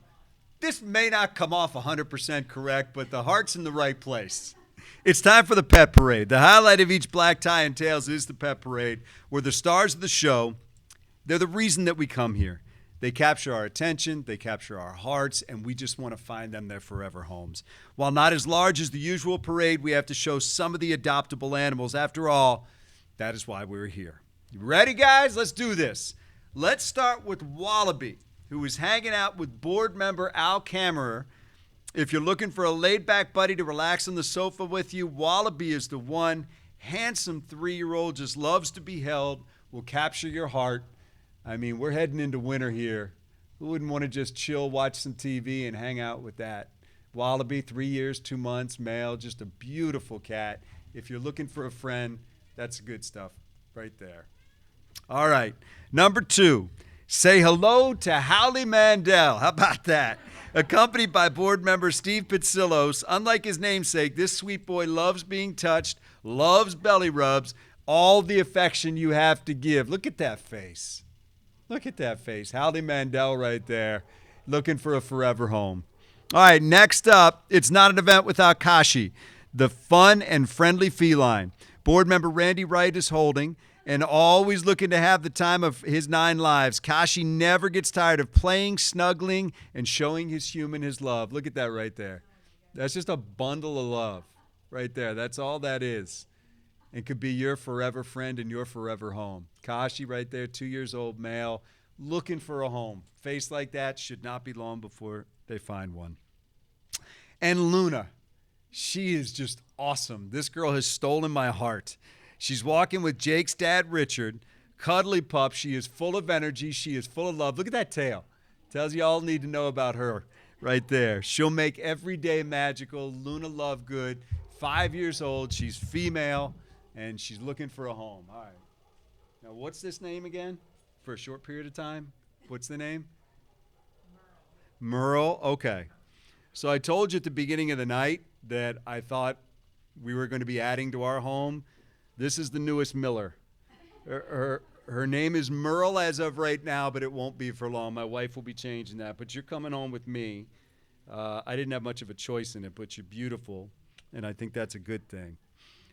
This may not come off 100% correct, but the heart's in the right place. It's time for the pet parade. The highlight of each Black Tie and Tails is the pet parade. We're the stars of the show. They're the reason that we come here. They capture our attention, they capture our hearts, and we just want to find them their forever homes. While not as large as the usual parade, we have to show some of the adoptable animals. After all, that is why we're here. You ready, guys? Let's do this. Let's start with Wallaby, who is hanging out with board member Al Kammerer. If you're looking for a laid-back buddy to relax on the sofa with you, Wallaby is the one. Handsome 3-year-old, just loves to be held, will capture your heart. I mean, we're heading into winter here. Who wouldn't want to just chill, watch some TV, and hang out with that? Wallaby, 3 years, 2 months, male, just a beautiful cat. If you're looking for a friend, that's good stuff right there. All right, number 2, say hello to Howley Mandel. How about that? Accompanied by board member Steve Pitsillos. Unlike his namesake, this sweet boy loves being touched, loves belly rubs, all the affection you have to give. Look at that face. Look at that face. Howley Mandel right there, looking for a forever home. All right, next up, it's not an event without Kashi, the fun and friendly feline. Board member Randy Wright is holding and always looking to have the time of his 9 lives. Kashi never gets tired of playing, snuggling, and showing his human his love. Look at that right there. That's just a bundle of love right there. That's all that is. And could be your forever friend and your forever home. Kashi right there, 2 years old, male, looking for a home. Face like that should not be long before they find one. And Luna, she is just awesome. This girl has stolen my heart. She's walking with Jake's dad, Richard. Cuddly pup. She is full of energy. She is full of love. Look at that tail. Tells you all need to know about her right there. She'll make every day magical. Luna Lovegood, 5 years old. She's female, and she's looking for a home. All right. Now, what's this name again for a short period of time? What's the name? Merle. Okay. So I told you at the beginning of the night that I thought we were going to be adding to our home. This is the newest Miller. Her name is Merle as of right now, but it won't be for long. My wife will be changing that. But you're coming home with me. I didn't have much of a choice in it, but you're beautiful, and I think that's a good thing.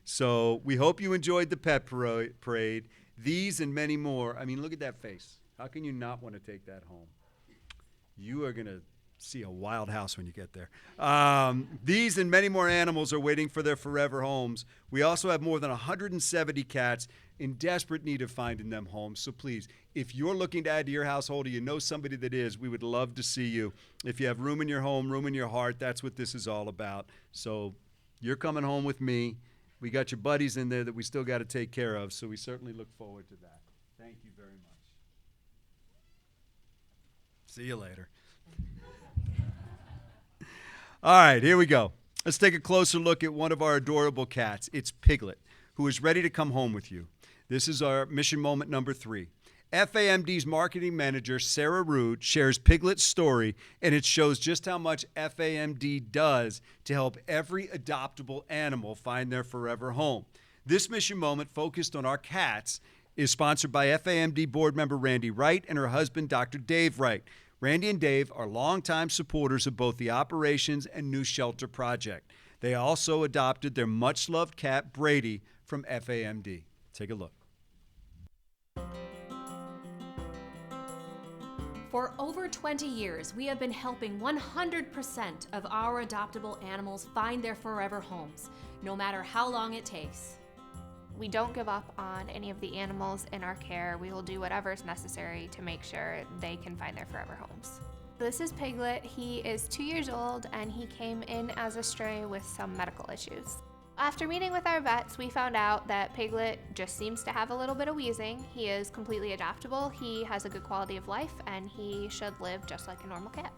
So we hope you enjoyed the pet parade. These and many more. I mean, look at that face. How can you not want to take that home? You are going to see a wild house when you get there. These and many more animals are waiting for their forever homes. We also have more than 170 cats in desperate need of finding them homes. So please, if you're looking to add to your household or you know somebody that is, we would love to see you. If you have room in your home, room in your heart, that's what this is all about. So you're coming home with me. We got your buddies in there that we still got to take care of, so we certainly look forward to that. Thank you very much. See you later. All right, here we go. Let's take a closer look at one of our adorable cats. It's Piglet, who is ready to come home with you. This is our mission moment number 3. FAMD's marketing manager, Sarah Rude, shares Piglet's story, and it shows just how much FAMD does to help every adoptable animal find their forever home. This mission moment, focused on our cats, is sponsored by FAMD board member Randy Wright and her husband, Dr. Dave Wright. Randy and Dave are longtime supporters of both the Operations and New Shelter Project. They also adopted their much-loved cat, Brady, from FAMD. Take a look. For over 20 years, we have been helping 100% of our adoptable animals find their forever homes, no matter how long it takes. We don't give up on any of the animals in our care. We will do whatever is necessary to make sure they can find their forever homes. This is Piglet. He is 2 years old and he came in as a stray with some medical issues. After meeting with our vets, we found out that Piglet just seems to have a little bit of wheezing. He is completely adoptable, he has a good quality of life, and he should live just like a normal cat.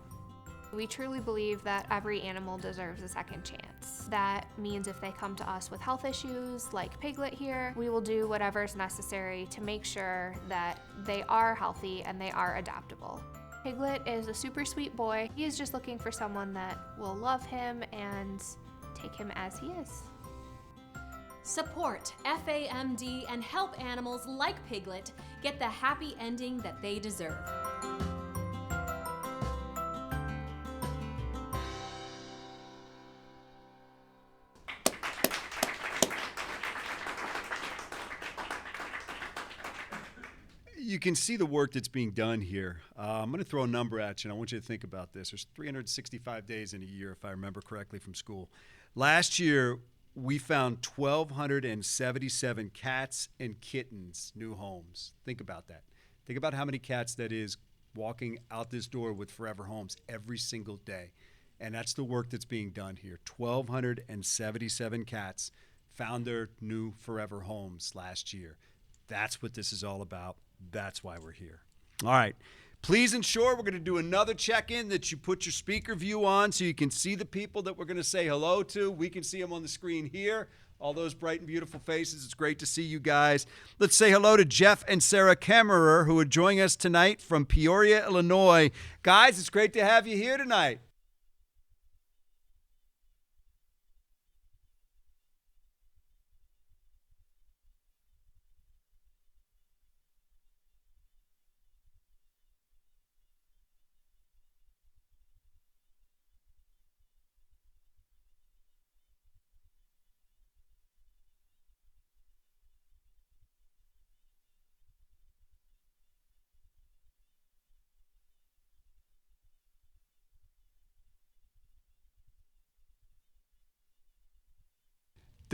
We truly believe that every animal deserves a second chance. That means if they come to us with health issues, like Piglet here, we will do whatever is necessary to make sure that they are healthy and they are adoptable. Piglet is a super sweet boy. He is just looking for someone that will love him and take him as he is. Support FAMD and help animals like Piglet get the happy ending that they deserve. You can see the work that's being done here. I'm going to throw a number at you, and I want you to think about this. There's 365 days in a year, if I remember correctly from school. Last year, we found 1,277 cats and kittens new homes. Think about that. Think about how many cats that is walking out this door with forever homes every single day. And that's the work that's being done here. 1,277 cats found their new forever homes last year. That's what this is all about. That's why we're here. All right. Please ensure we're going to do another check-in that you put your speaker view on so you can see the people that we're going to say hello to. We can see them on the screen here. All those bright and beautiful faces. It's great to see you guys. Let's say hello to Jeff and Sarah Kemmerer, who are joining us tonight from Peoria, Illinois. Guys, it's great to have you here tonight.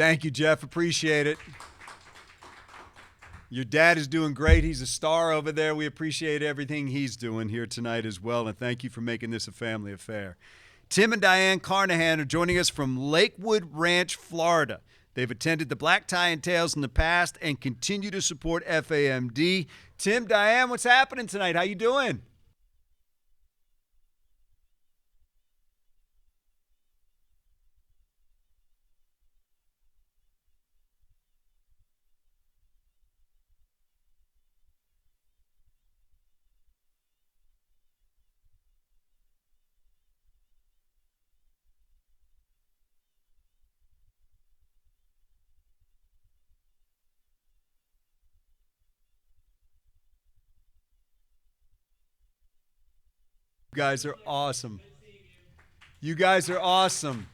Thank you, Jeff. Appreciate it. Your dad is doing great. He's a star over there. We appreciate everything he's doing here tonight as well, and thank you for making this a family affair. Tim and Diane Carnahan are joining us from Lakewood Ranch, Florida. They've attended the Black Tie and Tails in the past and continue to support FAMD. Tim, Diane, what's happening tonight? How you doing? You guys are awesome. You guys are awesome.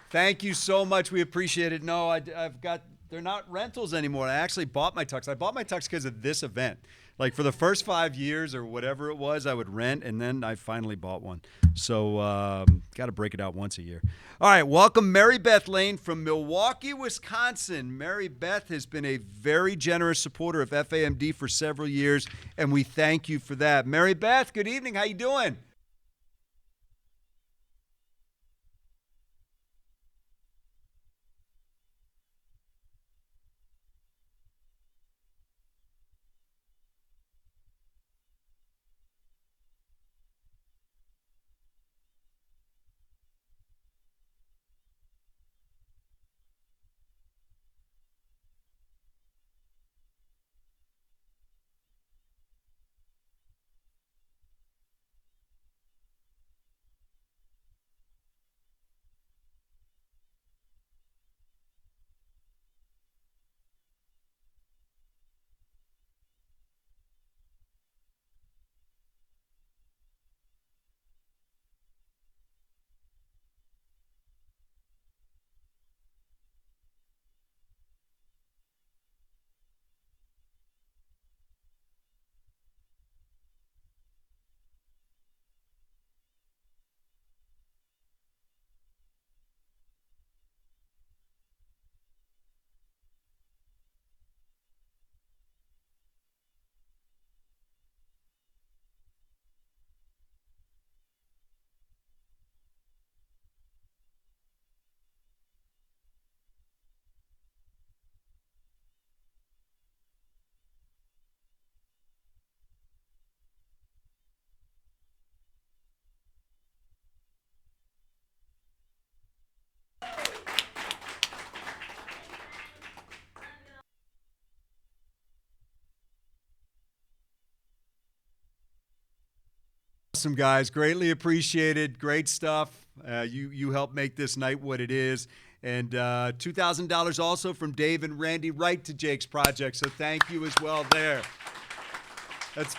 Thank you so much. We appreciate it. No, they're not rentals anymore. I actually bought my tux. I bought my tux because of this event. Like for the first 5 years or whatever it was, I would rent, and then I finally bought one. So got to break it out once a year. All right, welcome Mary Beth Lane from Milwaukee, Wisconsin. Mary Beth has been a very generous supporter of FAMD for several years, and we thank you for that. Mary Beth, good evening. How you doing? Awesome, guys. Greatly appreciated. Great stuff. You helped make this night what it is. And $2,000 also from Dave and Randy Wright to Jake's project. So thank you as well there. That's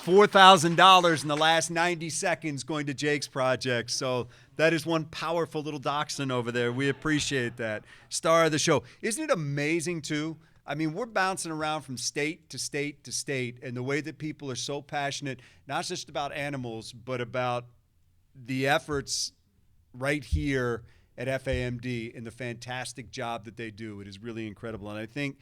$4,000 in the last 90 seconds going to Jake's project. So that is one powerful little dachshund over there. We appreciate that. Star of the show. Isn't it amazing, too? I mean, we're bouncing around from state to state to state, and the way that people are so passionate, not just about animals, but about the efforts right here at FAMD and the fantastic job that they do. It is really incredible. And I think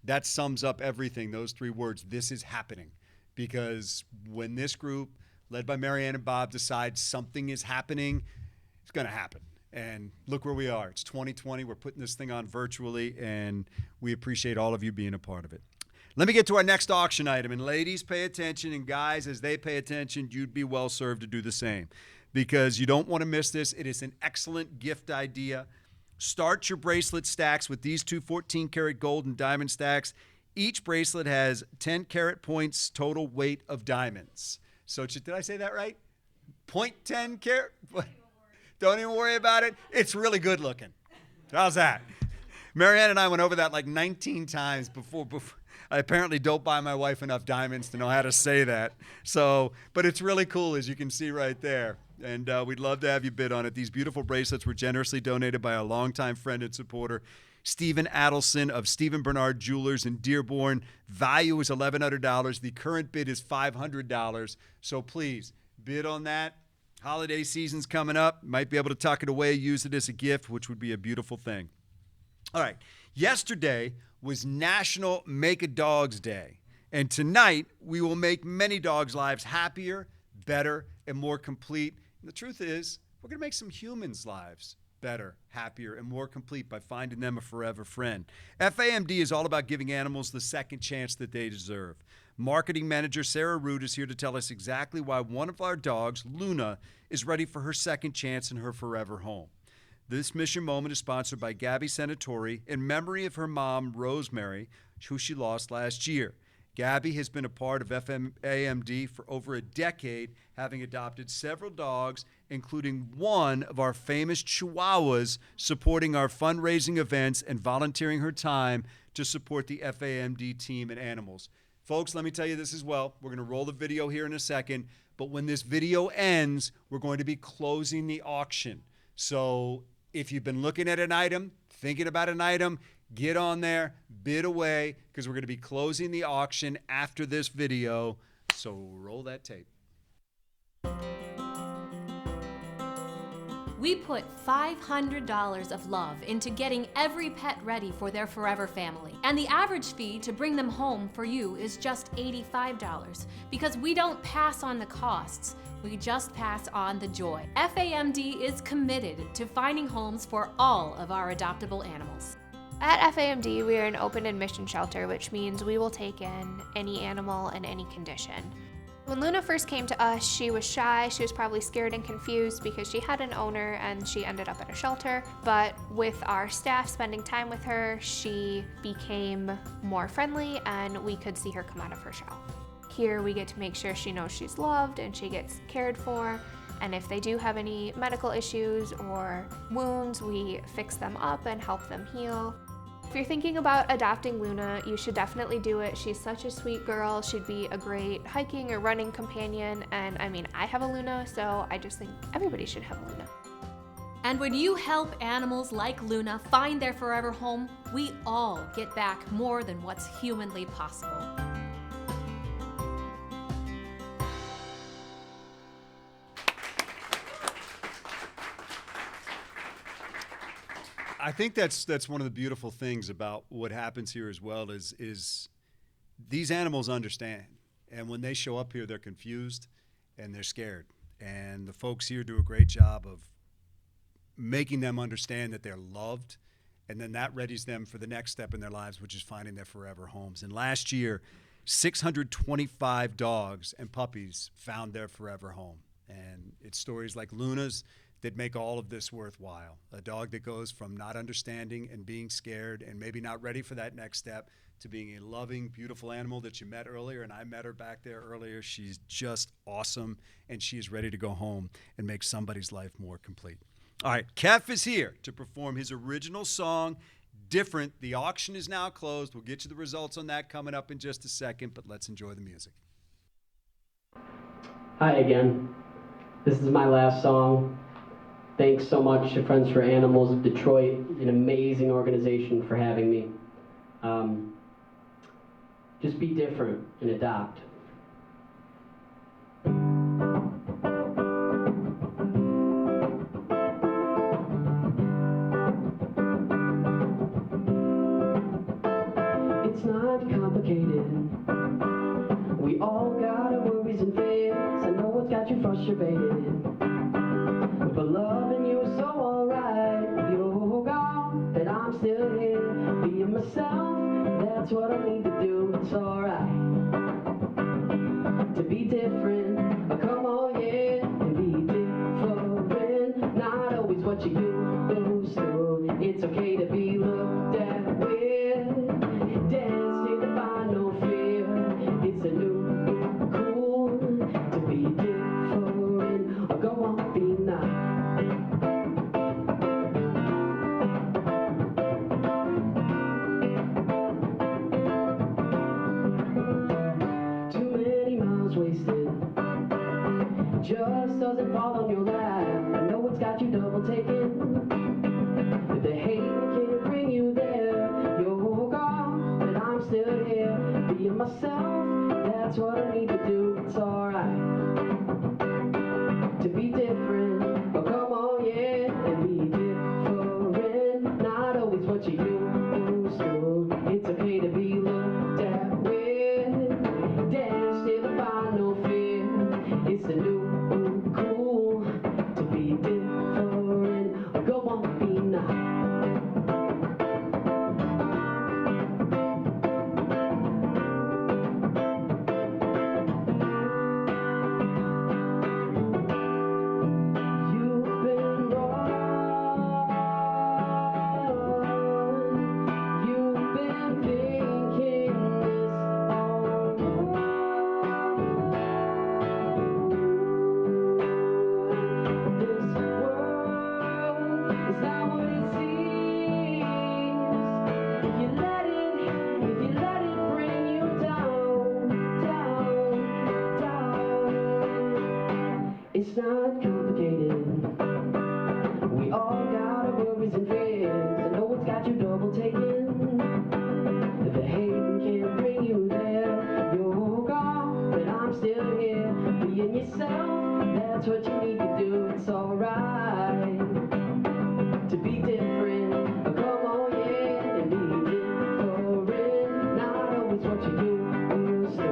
that sums up everything, those three words, this is happening. Because when this group, led by Marianne and Bob, decides something is happening, it's going to happen. And look where we are. It's 2020. We're putting this thing on virtually, and we appreciate all of you being a part of it. Let me get to our next auction item. And ladies, pay attention. And guys, as they pay attention, you'd be well served to do the same, because you don't want to miss this. It is an excellent gift idea. Start your bracelet stacks with these two 14-karat gold and diamond stacks. Each bracelet has 10 carat points total weight of diamonds. So did I say that right? 0.10 carat? Don't even worry about it. It's really good looking. How's that? Marianne and I went over that like 19 times before. I apparently don't buy my wife enough diamonds to know how to say that. So, but it's really cool, as you can see right there. And we'd love to have you bid on it. These beautiful bracelets were generously donated by a longtime friend and supporter, Stephen Adelson of Stephen Bernard Jewelers in Dearborn. Value is $1,100. The current bid is $500. So please bid on that. Holiday season's coming up. Might be able to tuck it away, use it as a gift, which would be a beautiful thing. All right. Yesterday was National Make a Dog's Day. And tonight, we will make many dogs' lives happier, better, and more complete. And the truth is, we're going to make some humans' lives better, happier, and more complete by finding them a forever friend. FAMD is all about giving animals the second chance that they deserve. Marketing manager Sarah Root is here to tell us exactly why one of our dogs, Luna, is ready for her second chance in her forever home. This mission moment is sponsored by Gabby Senatori in memory of her mom, Rosemary, who she lost last year. Gabby has been a part of FAMD for over a decade, having adopted several dogs, including one of our famous Chihuahuas, supporting our fundraising events and volunteering her time to support the FAMD team and animals. Folks, let me tell you this as well. We're going to roll the video here in a second, but when this video ends, we're going to be closing the auction. So if you've been looking at an item, thinking about an item, get on there, bid away, because we're going to be closing the auction after this video. So roll that tape. We put $500 of love into getting every pet ready for their forever family. And the average fee to bring them home for you is just $85, because we don't pass on the costs. We just pass on the joy. FAMD is committed to finding homes for all of our adoptable animals. At FAMD, we are an open admission shelter, which means we will take in any animal in any condition. When Luna first came to us, she was shy. She was probably scared and confused because she had an owner and she ended up at a shelter. But with our staff spending time with her, she became more friendly and we could see her come out of her shell. Here we get to make sure she knows she's loved and she gets cared for. And if they do have any medical issues or wounds, we fix them up and help them heal. If you're thinking about adopting Luna, you should definitely do it. She's such a sweet girl. She'd be a great hiking or running companion. And I mean, I have a Luna, so I just think everybody should have a Luna. And when you help animals like Luna find their forever home, we all get back more than what's humanly possible. I think that's one of the beautiful things about what happens here as well is these animals understand. And when they show up here, they're confused and they're scared. And the folks here do a great job of making them understand that they're loved. And then that readies them for the next step in their lives, which is finding their forever homes. And last year, 625 dogs and puppies found their forever home. And it's stories like Luna's that make all of this worthwhile. A dog that goes from not understanding and being scared and maybe not ready for that next step to being a loving, beautiful animal that you met earlier, and I met her back there earlier. She's just awesome, and she is ready to go home and make somebody's life more complete. All right, Kef is here to perform his original song, Different. The auction is now closed. We'll get you the results on that coming up in just a second, but let's enjoy the music. Hi again. This is my last song. Thanks so much to Friends for Animals of Detroit, an amazing organization, for having me. Just be different and adopt. It's not complicated. We all got our worries and fears. I know it's got you frustrated. But loving you is so alright. You're gone, but I'm still here. Being myself, that's what I need to do. It's alright to be different. Oh, come on, yeah, and be different. Not always what you used to. It's okay to be looked at weird. Dance to define no fear. It's a new cool to be different. Oh, go on, be nice. Just doesn't fall on your lap. I know it's got you double taken. The hate can't bring you there. You're gone, but I'm still here. Being myself, that's what I need to do. It's alright to be different. Oh, come on, yeah, and be different. Not always what you new school. It's okay to be looked at with. Dance till the final fear. It's the new cool to be different. Go on, be now. You've been wrong. You've been thinking this all wrong. This world is not what it seems. If you let it bring you down, down, down. It's not complicated. We all got our worries and fears, and no one's got you double taken. The hating can't bring you there. You're gone, but I'm still here. Being yourself, that's what you need to do. It's alright to be different. Come on, yeah, and be different. Not always what you do. So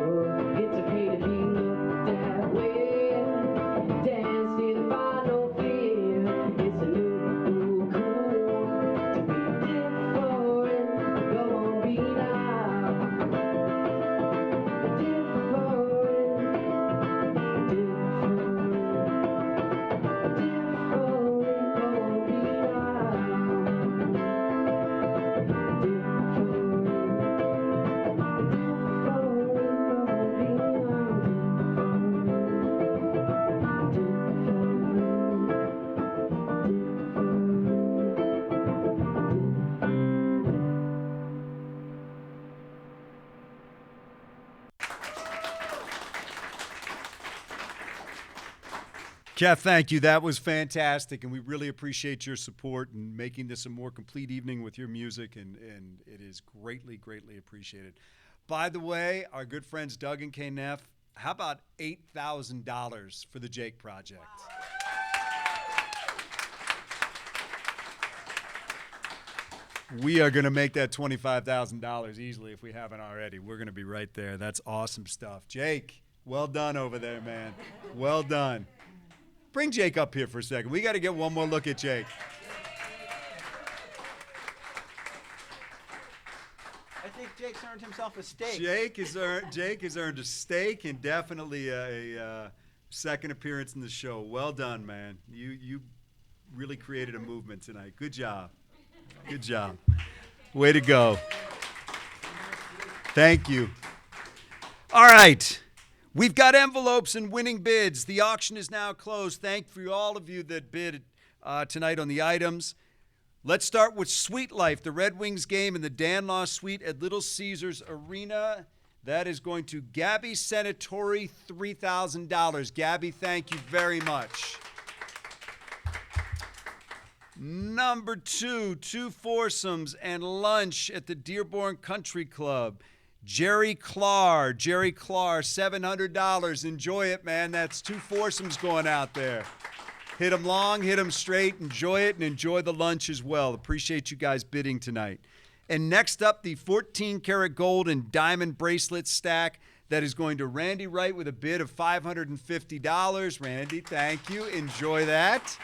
it's okay to be looked at with. Dance to the final fear. It's a new cool to be different. Go on, be now. Jeff, thank you. That was fantastic, and we really appreciate your support in making this a more complete evening with your music, and it is greatly, greatly appreciated. By the way, our good friends Doug and Kay Neff, how about $8,000 for the Jake Project? We are going to make that $25,000 easily if we haven't already. We're going to be right there. That's awesome stuff. Jake, well done over there, man. Well done. Bring Jake up here for a second. We got to get one more look at Jake. I think Jake's earned himself a steak. Jake has earned a steak and definitely a second appearance in the show. Well done, man. You really created a movement tonight. Good job. Good job. Way to go. Thank you. All right. We've got envelopes and winning bids. The auction is now closed. Thank you all of you that bid tonight on the items. Let's start with Sweet Life, the Red Wings game in the Danlaw Suite at Little Caesars Arena. That is going to Gabby Senatori, $3,000. Gabby, thank you very much. Number 2, 2 foursomes and lunch at the Dearborn Country Club. Jerry Clark, $700. Enjoy it, man. That's 2 foursomes going out there. Hit them long, hit them straight. Enjoy it and enjoy the lunch as well. Appreciate you guys bidding tonight. And next up, the 14-karat gold and diamond bracelet stack that is going to Randy Wright with a bid of $550. Randy, thank you. Enjoy that.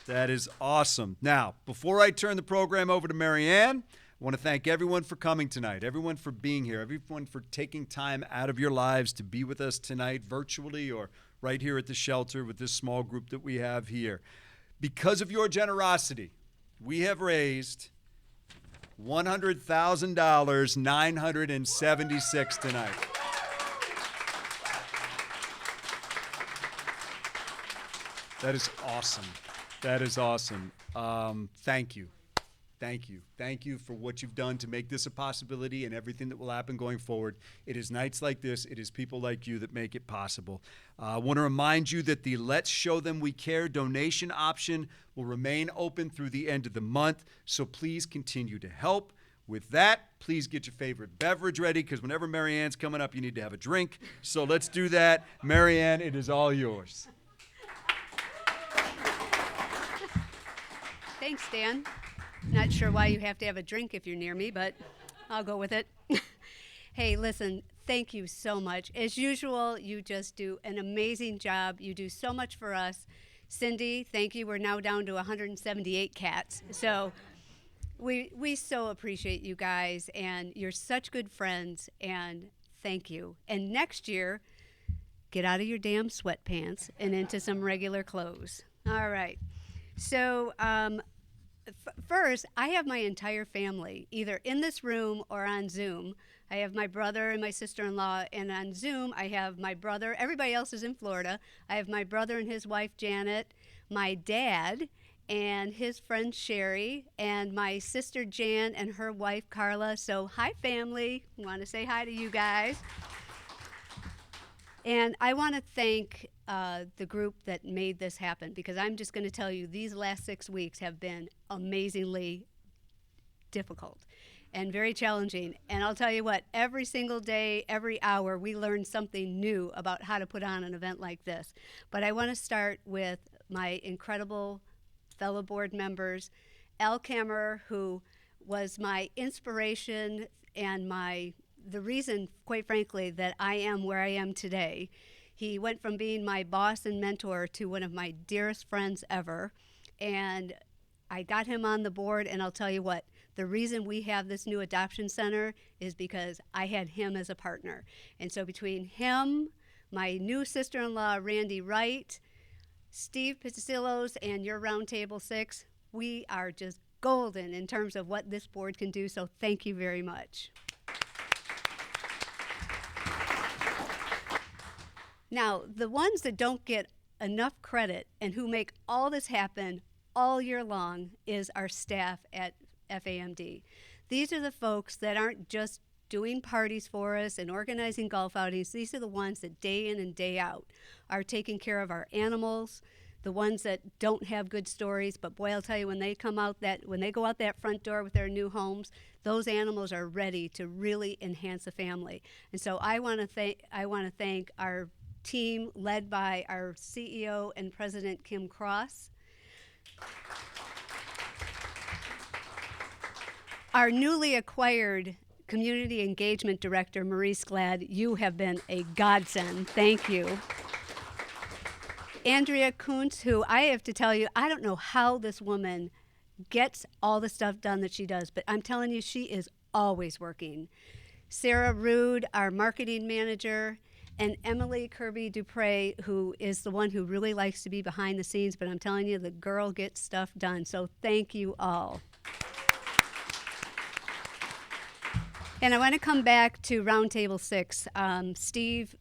That is awesome. Now, before I turn the program over to Marianne, I want to thank everyone for coming tonight, everyone for being here, everyone for taking time out of your lives to be with us tonight virtually or right here at the shelter with this small group that we have here. Because of your generosity, we have raised $100,000, 976 tonight. That is awesome. That is awesome. Thank you. Thank you. Thank you for what you've done to make this a possibility and everything that will happen going forward. It is nights like this, it is people like you that make it possible. I want to remind you that the Let's Show Them We Care donation option will remain open through the end of the month, so please continue to help. With that, please get your favorite beverage ready, because whenever Marianne's coming up, you need to have a drink. So let's do that. Marianne, it is all yours. Thanks, Dan. Not sure why you have to have a drink if you're near me, but I'll go with it. Hey, listen, thank you so much. As usual, you just do an amazing job. You do so much for us. Cindy, thank you. We're now down to 178 cats. So we so appreciate you guys, and you're such good friends, and thank you. And next year, get out of your damn sweatpants and into some regular clothes. All right. So first, I have my entire family either in this room or on Zoom. I have my brother and my sister-in-law, and on Zoom, I have my brother. Everybody else is in Florida. I have my brother and his wife, Janet, my dad, and his friend, Sherry, and my sister, Jan, and her wife, Carla. So, hi, family. I want to say hi to you guys. And I want to thank the group that made this happen, because I'm just going to tell you, these last 6 weeks have been amazingly difficult and very challenging. And I'll tell you what, every single day, every hour, we learn something new about how to put on an event like this. But I want to start with my incredible fellow board members, Al Kammerer, who was my inspiration and the reason, quite frankly, that I am where I am today. He went from being my boss and mentor to one of my dearest friends ever. And I got him on the board, and I'll tell you what, the reason we have this new adoption center is because I had him as a partner. And so between him, my new sister-in-law, Randy Wright, Steve Pizzillos, and your Roundtable 6, we are just golden in terms of what this board can do. So thank you very much. Now, the ones that don't get enough credit and who make all this happen all year long is our staff at FAMD. These are the folks that aren't just doing parties for us and organizing golf outings. These are the ones that day in and day out are taking care of our animals, the ones that don't have good stories. But boy, I'll tell you, when they go out that front door with their new homes, those animals are ready to really enhance the family. And so I want to thank our team led by our CEO and President Kim Cross. Our newly acquired Community Engagement Director, Maurice Glad, you have been a godsend. Thank you. Andrea Kuntz, who I have to tell you, I don't know how this woman gets all the stuff done that she does, but I'm telling you, she is always working. Sarah Rude, our marketing manager, and Emily Kirby Dupre, who is the one who really likes to be behind the scenes, but I'm telling you, the girl gets stuff done. So thank you all. And I want to come back to Roundtable 6. Steve,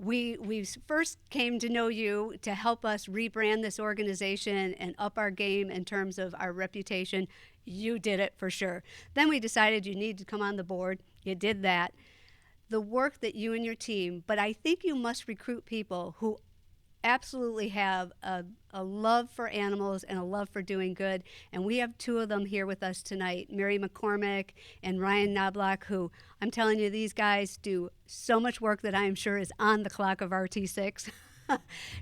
we first came to know you to help us rebrand this organization and up our game in terms of our reputation. You did it for sure. Then we decided you needed to come on the board. You did that. The work that you and your team, but I think you must recruit people who absolutely have a love for animals and a love for doing good. And we have two of them here with us tonight, Mary McCormick and Ryan Knobloch, who I'm telling you, these guys do so much work that I am sure is on the clock of RT6.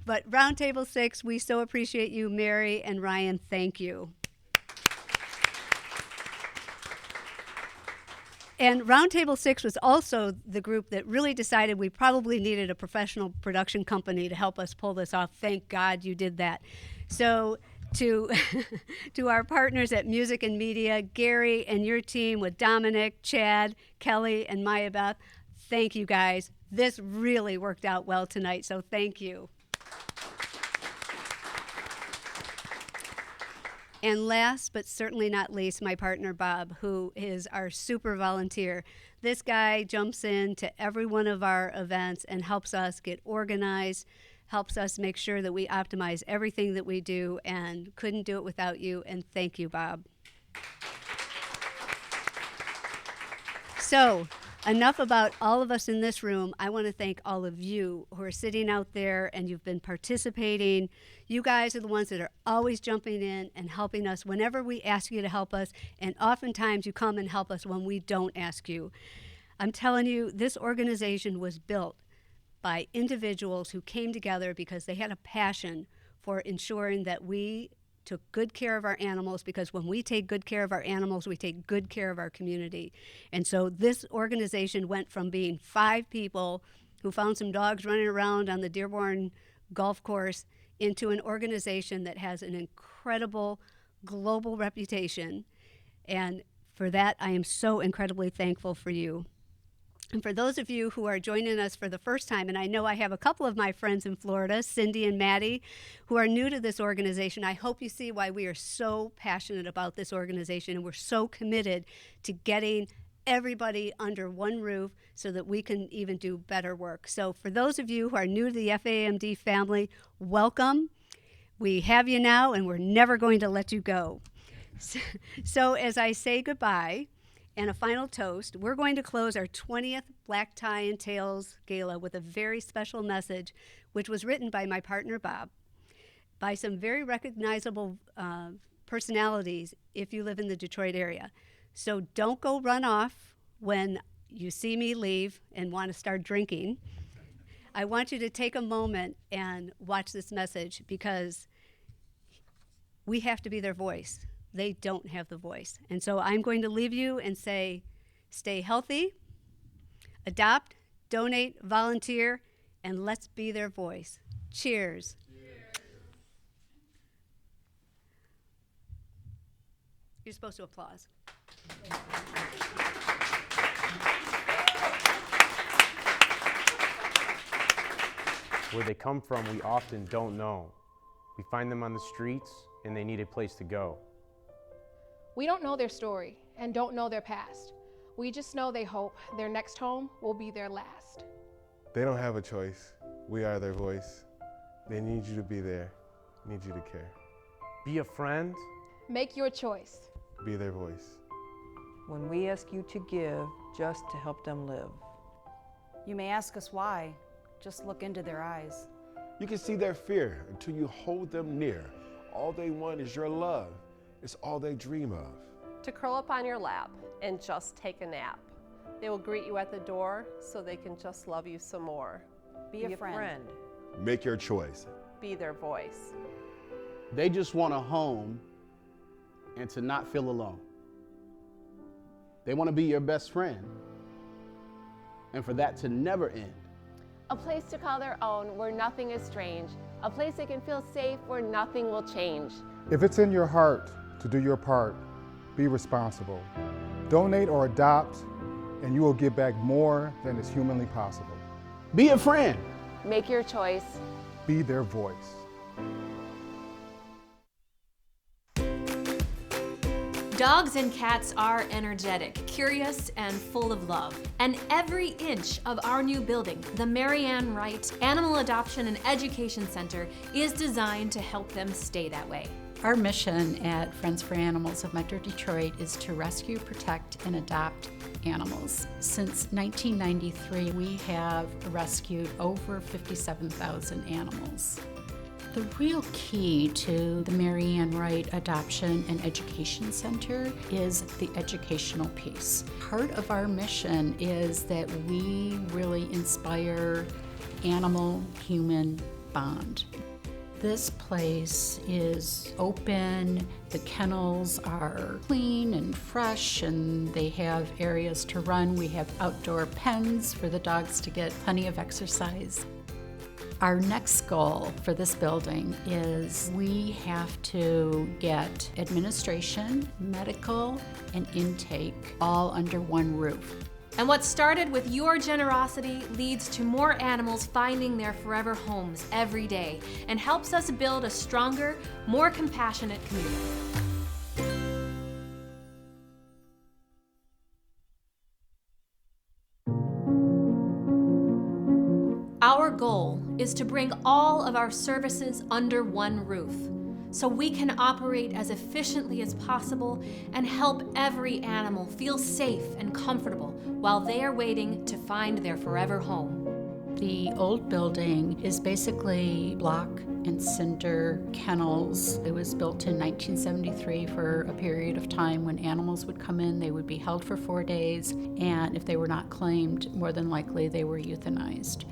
But Roundtable 6, we so appreciate you, Mary and Ryan. Thank you. And Roundtable 6 was also the group that really decided we probably needed a professional production company to help us pull this off. Thank God you did that. So to our partners at Music and Media, Gary and your team with Dominic, Chad, Kelly, and Maya Beth, thank you guys. This really worked out well tonight, so thank you. And last but certainly not least, my partner Bob, who is our super volunteer. This guy jumps in to every one of our events and helps us get organized, helps us make sure that we optimize everything that we do, and couldn't do it without you, and thank you, Bob. So, enough about all of us in this room. I want to thank all of you who are sitting out there and you've been participating. You guys are the ones that are always jumping in and helping us whenever we ask you to help us, and oftentimes you come and help us when we don't ask you. I'm telling you, this organization was built by individuals who came together because they had a passion for ensuring that we took good care of our animals, because when we take good care of our animals, we take good care of our community. And so this organization went from being 5 people who found some dogs running around on the Dearborn golf course into an organization that has an incredible global reputation. And for that, I am so incredibly thankful for you. And for those of you who are joining us for the first time, and I know I have a couple of my friends in Florida, Cindy and Maddie, who are new to this organization, I hope you see why we are so passionate about this organization, and we're so committed to getting everybody under one roof so that we can even do better work. So for those of you who are new to the FAMD family, welcome. We have you now, and we're never going to let you go. So as I say goodbye, and a final toast, we're going to close our 20th Black Tie and Tails Gala with a very special message, which was written by my partner, Bob, by some very recognizable personalities if you live in the Detroit area. So don't go run off when you see me leave and want to start drinking. I want you to take a moment and watch this message, because we have to be their voice. They don't have the voice. And so I'm going to leave you and say, stay healthy, adopt, donate, volunteer, and let's be their voice. Cheers. You're supposed to applause. Where they come from, we often don't know. We find them on the streets, and they need a place to go. We don't know their story and don't know their past. We just know they hope their next home will be their last. They don't have a choice. We are their voice. They need you to be there, need you to care. Be a friend. Make your choice. Be their voice. When we ask you to give, just to help them live. You may ask us why. Just look into their eyes. You can see their fear until you hold them near. All they want is your love. It's all they dream of. To curl up on your lap and just take a nap. They will greet you at the door so they can just love you some more. Be a friend. Make your choice. Be their voice. They just want a home and to not feel alone. They want to be your best friend, and for that to never end. A place to call their own where nothing is strange. A place they can feel safe where nothing will change. If it's in your heart to do your part, be responsible. Donate or adopt, and you will give back more than is humanly possible. Be a friend. Make your choice. Be their voice. Dogs and cats are energetic, curious, and full of love. And every inch of our new building, the Marianne Wright Animal Adoption and Education Center, is designed to help them stay that way. Our mission at Friends for Animals of Metro Detroit is to rescue, protect, and adopt animals. Since 1993, we have rescued over 57,000 animals. The real key to the Marianne Wright Adoption and Education Center is the educational piece. Part of our mission is that we really inspire animal-human bond. This place is open, the kennels are clean and fresh, and they have areas to run. We have outdoor pens for the dogs to get plenty of exercise. Our next goal for this building is we have to get administration, medical, and intake all under one roof. And what started with your generosity leads to more animals finding their forever homes every day and helps us build a stronger, more compassionate community. Our goal is to bring all of our services under one roof so we can operate as efficiently as possible and help every animal feel safe and comfortable while they are waiting to find their forever home. The old building is basically block and cinder kennels. It was built in 1973 for a period of time when animals would come in, they would be held for 4 days, and if they were not claimed, more than likely they were euthanized.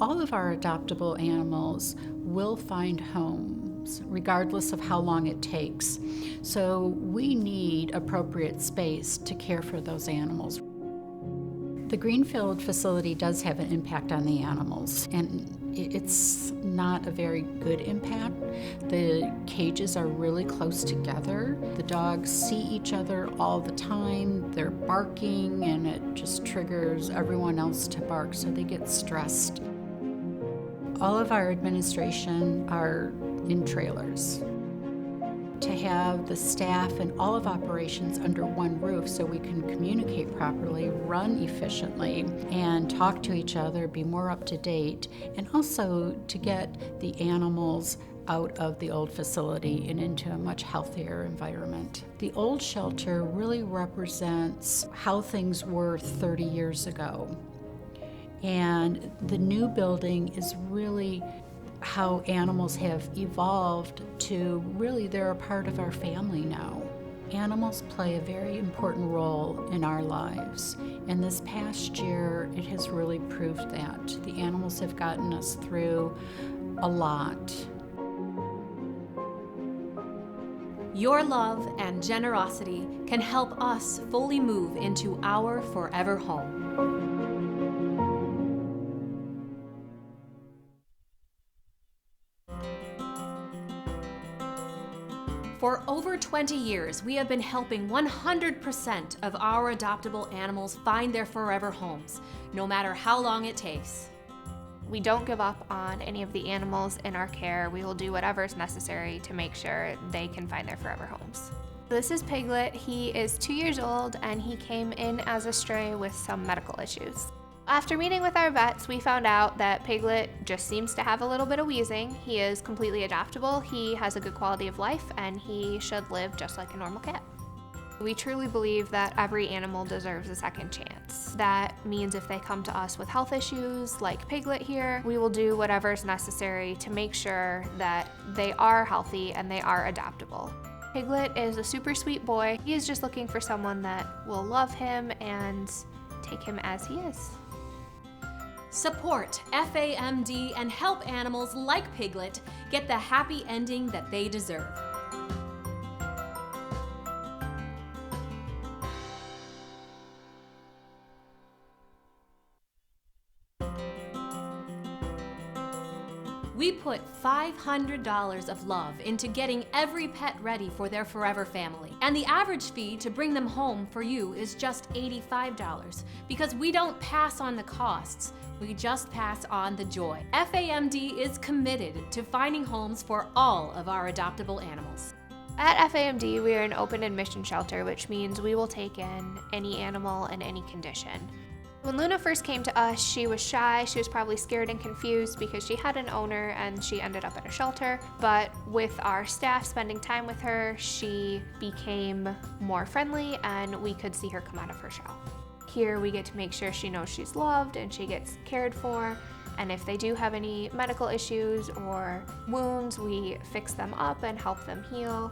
All of our adoptable animals will find homes homes, regardless of how long it takes. So we need appropriate space to care for those animals. The Greenfield facility does have an impact on the animals, and it's not a very good impact. The cages are really close together. The dogs see each other all the time. They're barking, and it just triggers everyone else to bark, so they get stressed. All of our administration are in trailers. To have the staff and all of operations under one roof so we can communicate properly, run efficiently, and talk to each other, be more up to date, and also to get the animals out of the old facility and into a much healthier environment. The old shelter really represents how things were 30 years ago. And the new building is really how animals have evolved to really they're a part of our family now. Animals play a very important role in our lives, and this past year it has really proved that. The animals have gotten us through a lot. Your love and generosity can help us fully move into our forever home. For over 20 years, we have been helping 100% of our adoptable animals find their forever homes, no matter how long it takes. We don't give up on any of the animals in our care. We will do whatever is necessary to make sure they can find their forever homes. This is Piglet. He is 2 years old and he came in as a stray with some medical issues. After meeting with our vets, we found out that Piglet just seems to have a little bit of wheezing. He is completely adoptable, he has a good quality of life, and he should live just like a normal cat. We truly believe that every animal deserves a second chance. That means if they come to us with health issues, like Piglet here, we will do whatever is necessary to make sure that they are healthy and they are adoptable. Piglet is a super sweet boy. He is just looking for someone that will love him and take him as he is. Support FAMD and help animals like Piglet get the happy ending that they deserve. We put $500 of love into getting every pet ready for their forever family. And the average fee to bring them home for you is just $85 because we don't pass on the costs. We just pass on the joy. FAMD is committed to finding homes for all of our adoptable animals. At FAMD, we are an open admission shelter, which means we will take in any animal in any condition. When Luna first came to us, she was shy, she was probably scared and confused because she had an owner and she ended up at a shelter. But with our staff spending time with her, she became more friendly and we could see her come out of her shell. Here we get to make sure she knows she's loved and she gets cared for. And if they do have any medical issues or wounds, we fix them up and help them heal.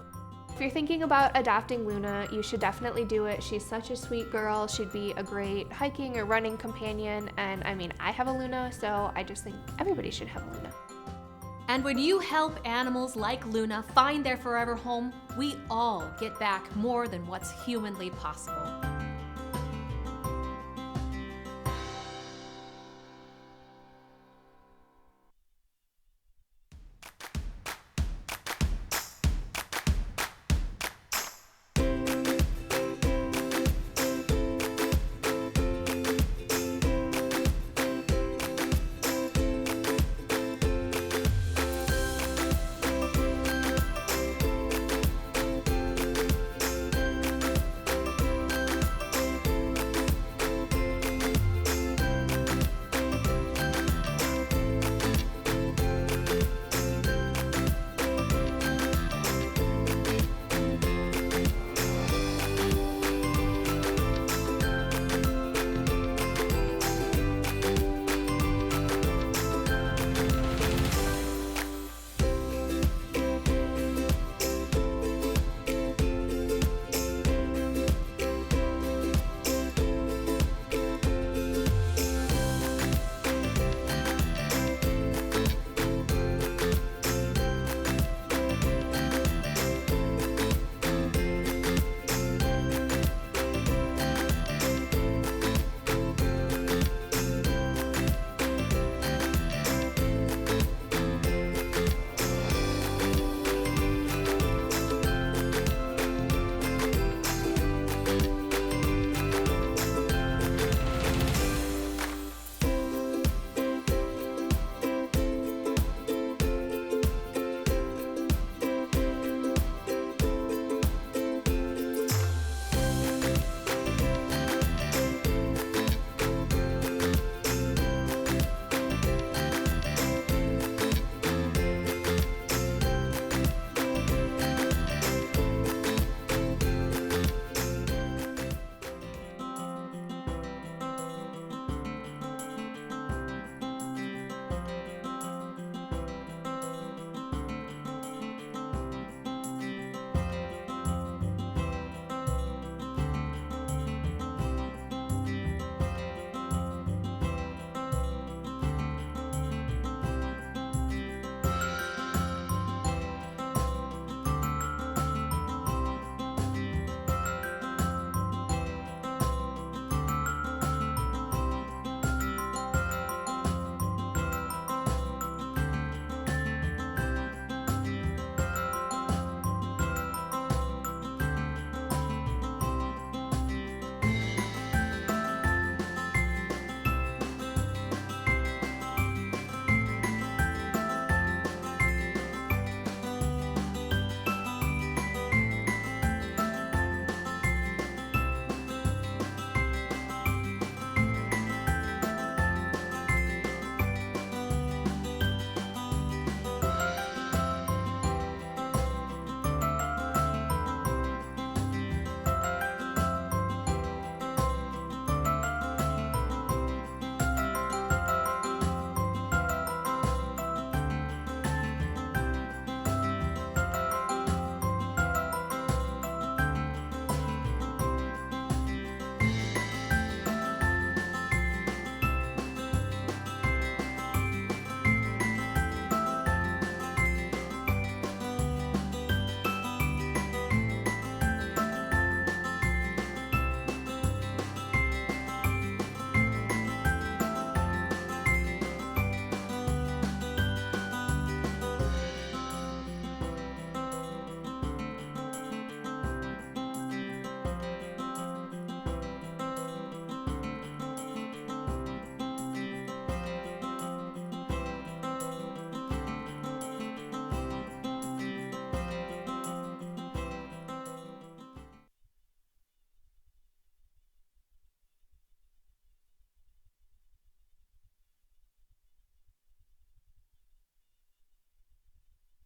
If you're thinking about adopting Luna, you should definitely do it. She's such a sweet girl. She'd be a great hiking or running companion. And I mean, I have a Luna, so I just think everybody should have a Luna. And when you help animals like Luna find their forever home, we all get back more than what's humanly possible.